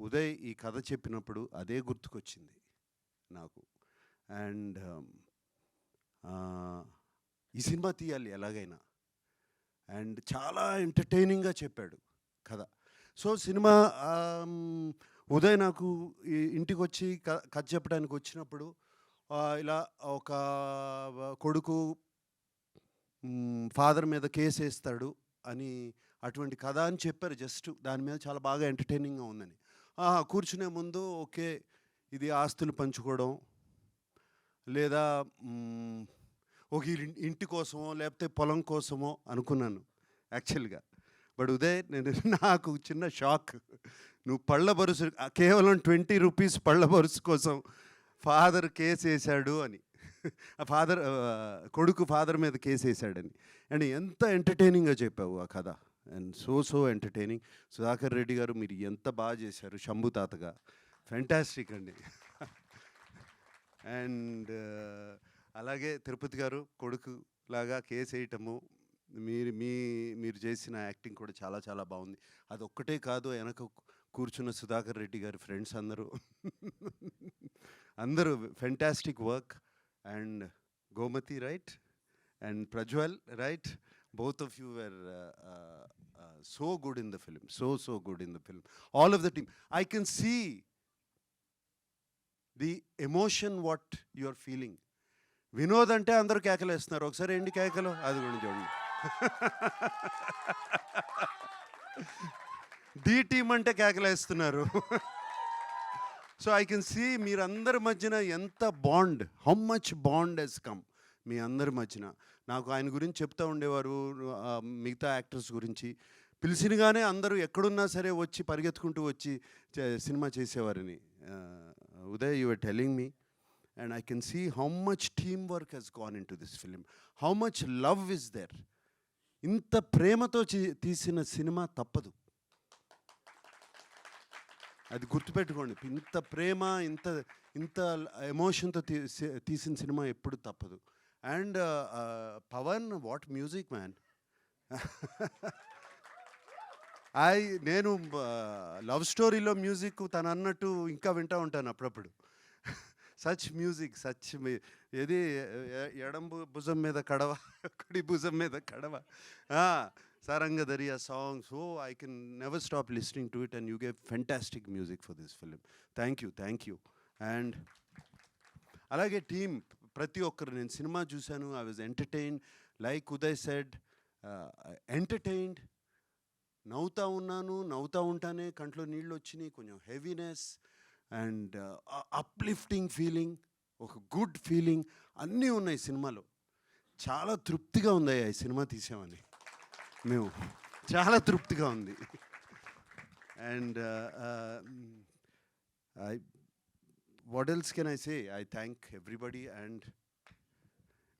ఉదయ్ ఈ కథ చెప్పినప్పుడు అదే గుర్తుకొచ్చింది నాకు. అండ్ ఈ సినిమా తీయాలి ఎలాగైనా. అండ్ చాలా ఎంటర్టైనింగ్గా చెప్పాడు కథ. సో సినిమా ఉదయ్ నాకు ఇంటికి వచ్చి కథ చెప్పడానికి వచ్చినప్పుడు ఇలా ఒక కొడుకు ఫాదర్ మీద కేసు వేస్తాడు అని అటువంటి కథ అని చెప్పారు. జస్ట్ దాని మీద చాలా బాగా ఎంటర్టైనింగ్గా ఉందని. కూర్చునే ముందు ఓకే ఇది ఆస్తులు పంచుకోవడం లేదా ఒక ఇంటి కోసమో లేకపోతే పొలం కోసమో అనుకున్నాను యాక్చువల్గా. బట్ ఉదయ్ నాకు చిన్న షాక్. నువ్వు పళ్ళ బరుసు కేవలం 20 రూపీస్ పళ్ళ బరుసు కోసం ఫాదర్ కేసు వేశాడు అని, కొడుకు ఫాదర్ మీద కేసు వేశాడని. అండ్ ఎంత ఎంటర్టైనింగ్గా చెప్పావు ఆ కథ. And so entertaining. Sudhakar Reddy గారు మీరు ఎంత బాగా చేశారు శంభు తాతగా. ఫ్యాంటాస్టిక్ అండి. అండ్ అలాగే తిరుపతి గారు కొడుకు లాగా కేసు వేయటము, మీరు చేసిన యాక్టింగ్ కూడా చాలా చాలా బాగుంది. అదొక్కటే కాదు, వెనక కూర్చున్న సుధాకర్ రెడ్డి గారి ఫ్రెండ్స్ అందరూ fantastic work. And Gomathi right and Prajwal right, both of you were so good in the film, so good in the film. All of the team, I can see the emotion what you are feeling. Vinod అంటే అందరూ కేకలు వేస్తున్నారు, ఒకసారి ఏంటి కేకలు అది కూడా చూడండి. డి టీమ్ అంటే కేకలు వేస్తున్నారు. సో ఐ కెన్ సీ మీరందరి మధ్యన ఎంత bond, how much bond has come మీ అందరి మధ్యన. నాకు ఆయన గురించి చెప్తూ ఉండేవారు, మిగతా యాక్టర్స్ గురించి పిలిచినగానే అందరూ ఎక్కడున్నా సరే వచ్చి పరిగెత్తుకుంటూ వచ్చి సినిమా చేసేవారని. Uday you are telling me and I can see how much teamwork has gone into this film, how much love is there. ఇంత ప్రేమతో తీసిన సినిమా తప్పదు, అది గుర్తుపెట్టుకోండి. ఇంత ప్రేమ ఇంత ఎమోషన్తో తీసిన సినిమా ఎప్పుడు తప్పదు. And Pavan, what music man. నేను లవ్ స్టోరీలో మ్యూజిక్ తను అన్నట్టు ఇంకా వింటూ ఉంటాను అప్పుడప్పుడు. సచ్ మ్యూజిక్, సచ్ ఏది ఎడం భుజం మీద కడవ, కుడి భుజం మీద కడవ, Sarangadariya song. So I can never stop listening to it and you gave fantastic music for this film. Thank you. And అలాగే టీమ్ ప్రతి ఒక్కరు, నేను సినిమా చూశాను, I was entertained. Like Uday said, entertained. నవ్వుతూ ఉన్నాను, నవ్వుతూ ఉంటానే కంట్లో నీళ్ళు వచ్చినాయి, కొంచెం హెవీనెస్ అండ్ అప్లిఫ్టింగ్ ఫీలింగ్, ఒక గుడ్ ఫీలింగ్ అన్నీ ఉన్నాయి సినిమాలో. చాలా తృప్తిగా ఉంది ఈ సినిమా తీసామని, మేము చాలా తృప్తిగా ఉంది. And what else can I say, I thank everybody. And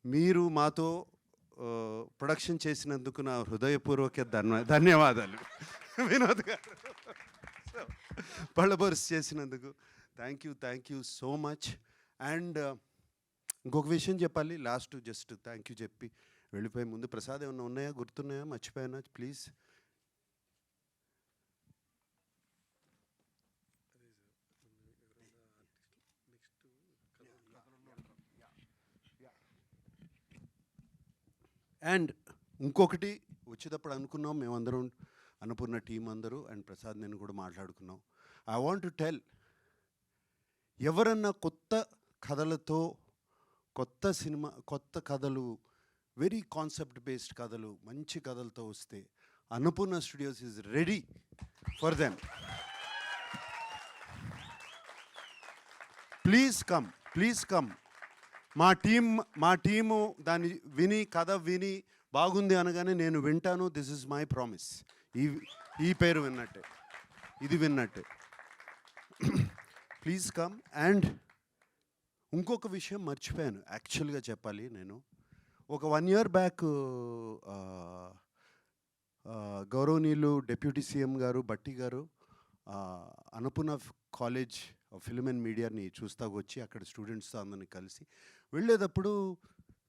మీరు మాతో ప్రొడక్షన్ చేసినందుకు నా హృదయపూర్వక ధన్యవాదాలు వినోద్ గారు. పళ్ళబోర్స్ చేసినందుకు thank you so much. And ఇంకొక విషయం చెప్పాలి లాస్ట్, జస్ట్ థ్యాంక్ యూ చెప్పి వెళ్ళిపోయే ముందు, ప్రసాద్ ఏమన్నా ఉన్నాయా, గుర్తున్నాయా, మర్చిపోయానా ప్లీజ్? అండ్ ఇంకొకటి వచ్చేటప్పుడు అనుకున్నాం మేమందరం, అన్నపూర్ణ టీం అందరూ అండ్ ప్రసాద్ నేను కూడా మాట్లాడుకున్నాం. ఐ వాంట్ టు టెల్, ఎవరన్నా కొత్త కథలతో, కొత్త సినిమా, కొత్త కథలు, వెరీ కాన్సెప్ట్ బేస్డ్ కథలు, మంచి కథలతో వస్తే Annapurna studios is ready for them. Please come. మా టీము దాన్ని విని కథ విని బాగుంది అనగానే నేను వింటాను. This is my promise. ఈ పేరు విన్నట్టే, ఇది విన్నట్టే. Please come. అండ్ ఇంకొక విషయం మర్చిపోయాను యాక్చువల్గా చెప్పాలి. నేను ఒక 1 year బ్యాక్ గౌరవనీయులు డిప్యూటీ సీఎం గారు బట్టి గారు అన్నపూర్ణ కాలేజ్ ఫిల్మ్ అండ్ మీడియాని చూస్తాకు వచ్చి అక్కడ స్టూడెంట్స్తో అందరిని కలిసి వెళ్ళేటప్పుడు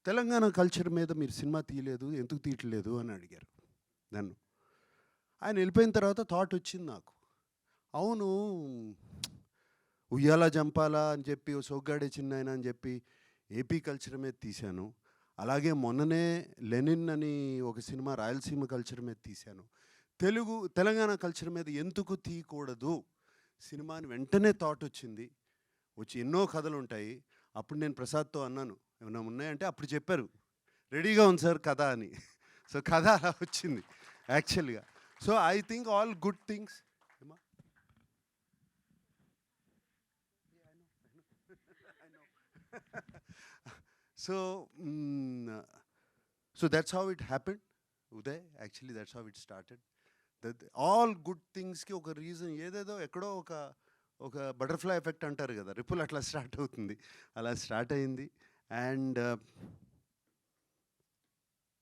తెలంగాణ కల్చర్ మీద మీరు సినిమా తీయలేదు, ఎందుకు తీయట్లేదు అని అడిగారు నన్ను. ఆయన వెళ్ళిపోయిన తర్వాత థాట్ వచ్చింది నాకు, అవును ఉయ్యాల జంపాల అని చెప్పి సోగ్గాడే చిన్నాయన అని చెప్పి ఏపీ కల్చర్ మీద తీశాను. అలాగే మొన్ననే లెనిన్ అని ఒక సినిమా రాయలసీమ కల్చర్ మీద తీశాను. తెలంగాణ కల్చర్ మీద ఎందుకు తీయకూడదు సినిమాని వెంటనే థాట్ వచ్చింది. వచ్చి ఎన్నో కథలు ఉంటాయి. అప్పుడు నేను ప్రసాద్తో అన్నాను, ఏమైనా ఉన్నాయంటే అప్పుడు చెప్పారు రెడీగా ఉంది సార్ కథ అని. సో కథ అలా వచ్చింది యాక్చువల్గా. So I think all good things. So that's how it happened, Uday. Actually, that's how it started. All good things ki oka reason ededo ekkodo oka butterfly effect antaru kada, ripple atla start avutundi, ala start ayindi. And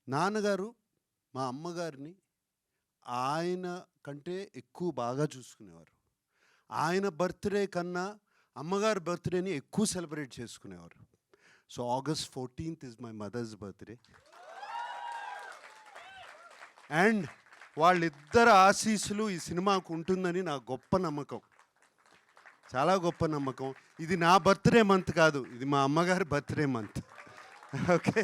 నాన్నగారు మా అమ్మగారిని ఆయన కంటే ఎక్కువ బాగా చూసుకునేవారు. ఆయన birthday కన్నా అమ్మగారి బర్త్డేని ఎక్కువ సెలబ్రేట్ చేసుకునేవారు. So August 14th is my mother's birthday. And వాళ్ళిద్దరు ఆశీస్సులు ఈ సినిమాకు ఉంటుందని నా గొప్ప నమ్మకం, చాలా గొప్ప నమ్మకం. ఇది నా బర్త్డే మంత్ కాదు, ఇది మా అమ్మగారి birthday month. Okay,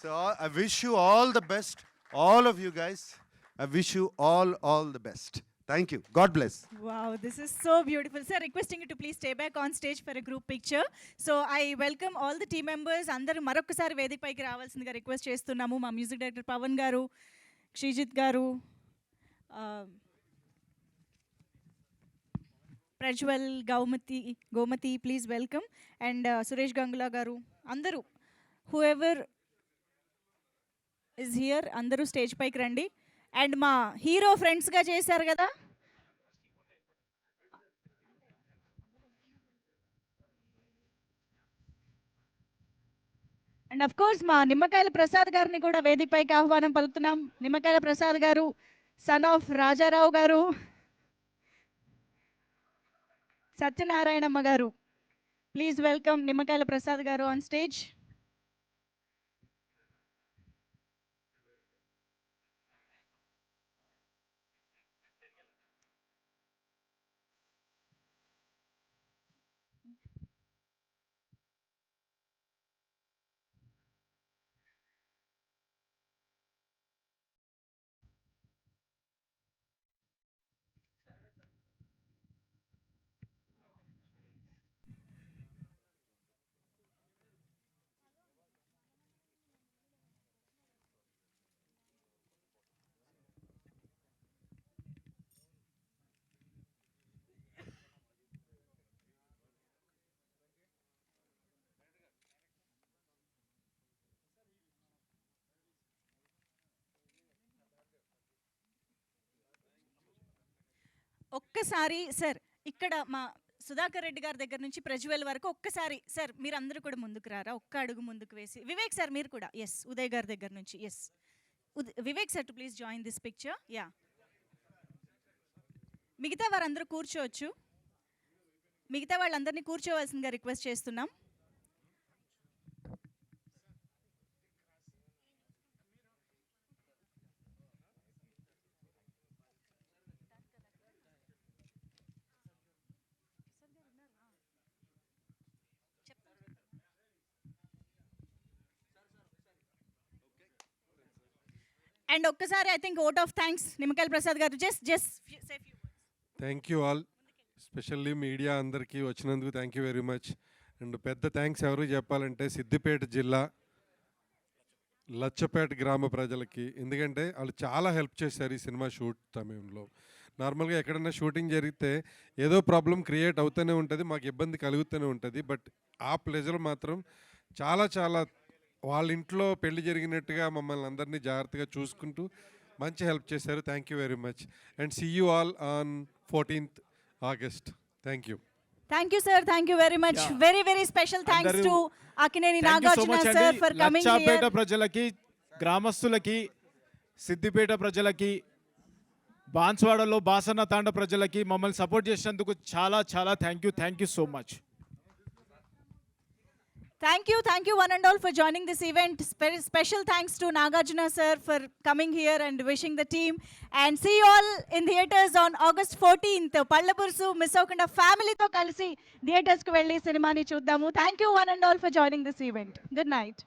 so I wish you all the best, all of you guys. I wish you all the best. Thank you. God bless. Wow, this is so beautiful. Sir, requesting you to please stay back on stage for a group picture. So I welcome all the team members. అందరూ మరొకసారి వేదిక పైకి రావాల్సిందిగా request చేస్తున్నాము. మా music director Pawan garu, Srijith garu, Prajwal, Gomathi please welcome. And Suresh Gangula garu, అందరూ whoever is here అందరూ stage పైకి రండి. అండ్ మా హీరో ఫ్రెండ్స్గా చేశారు కదా, అండ్ అఫ్ కోర్స్ మా నిమ్మకాయల ప్రసాద్ గారిని కూడా వేదిక పైకి ఆహ్వానం పలుకుతున్నాం. నిమ్మకాయల ప్రసాద్ గారు, సన్ ఆఫ్ రాజారావు గారు, సత్యనారాయణమ్మ గారు, ప్లీజ్ వెల్కమ్ నిమ్మకాయల ప్రసాద్ గారు ఆన్ స్టేజ్. ఒక్కసారి సార్ ఇక్కడ మా సుధాకర్ రెడ్డి గారి దగ్గర నుంచి ప్రజ్వల్ వరకు ఒక్కసారి సార్ మీరు అందరూ కూడా ముందుకు రారా, ఒక్క అడుగు ముందుకు వేసి. వివేక్ సార్ మీరు కూడా, ఎస్ ఉదయ్ గారి దగ్గర నుంచి, yes Vivek sir to please join this picture. Yeah, మిగతా వారందరూ కూర్చోవచ్చు, మిగతా వాళ్ళందరినీ కూర్చోవలసిందిగా రిక్వెస్ట్ చేస్తున్నాం. అండ్ ఒక్కసారి I think vote of thanks Nimmakayala Prasad గారు, just say few words. Thank you all, specially media అందరికీ వచ్చినందుకు thank you very much. And పెద్ద థ్యాంక్స్ ఎవరు చెప్పాలంటే సిద్దిపేట జిల్లా లచ్చపేట గ్రామ ప్రజలకి, ఎందుకంటే వాళ్ళు చాలా హెల్ప్ చేశారు ఈ సినిమా షూట్ సమయంలో. నార్మల్గా ఎక్కడన్నా షూటింగ్ జరిగితే ఏదో ప్రాబ్లం క్రియేట్ అవుతూనే ఉంటుంది, మాకు ఇబ్బంది కలుగుతూనే ఉంటుంది. బట్ ఆ ప్లేస్లో మాత్రం చాలా చాలా వాళ్ళ ఇంట్లో పెళ్లి జరిగినట్టుగా మమ్మల్ని అందరినీ జాగ్రత్తగా చూసుకుంటూ మంచి హెల్ప్ చేశారు. Thank you very much and see you all on 14th August. Thank you. Thank you sir, thank you very much. Very very special thanks to Akkineni Nagarjuna sir for coming here. Lacchapeta ప్రజలకి, గ్రామస్తులకి, సిద్దిపేట ప్రజలకి, బాన్స్వాడలో బాసన్న తాండ ప్రజలకి మమ్మల్ని సపోర్ట్ చేసినందుకు చాలా చాలా thank you so much. Thank you one and all for joining this event. Special thanks to Nagarjuna sir for coming here and wishing the team. And see you all in theatres on August 14th. Pallabursu miss avakunda family tho kalisi theatres ku velli cinema ni chuddaamu. Thank you one and all for joining this event. Good night.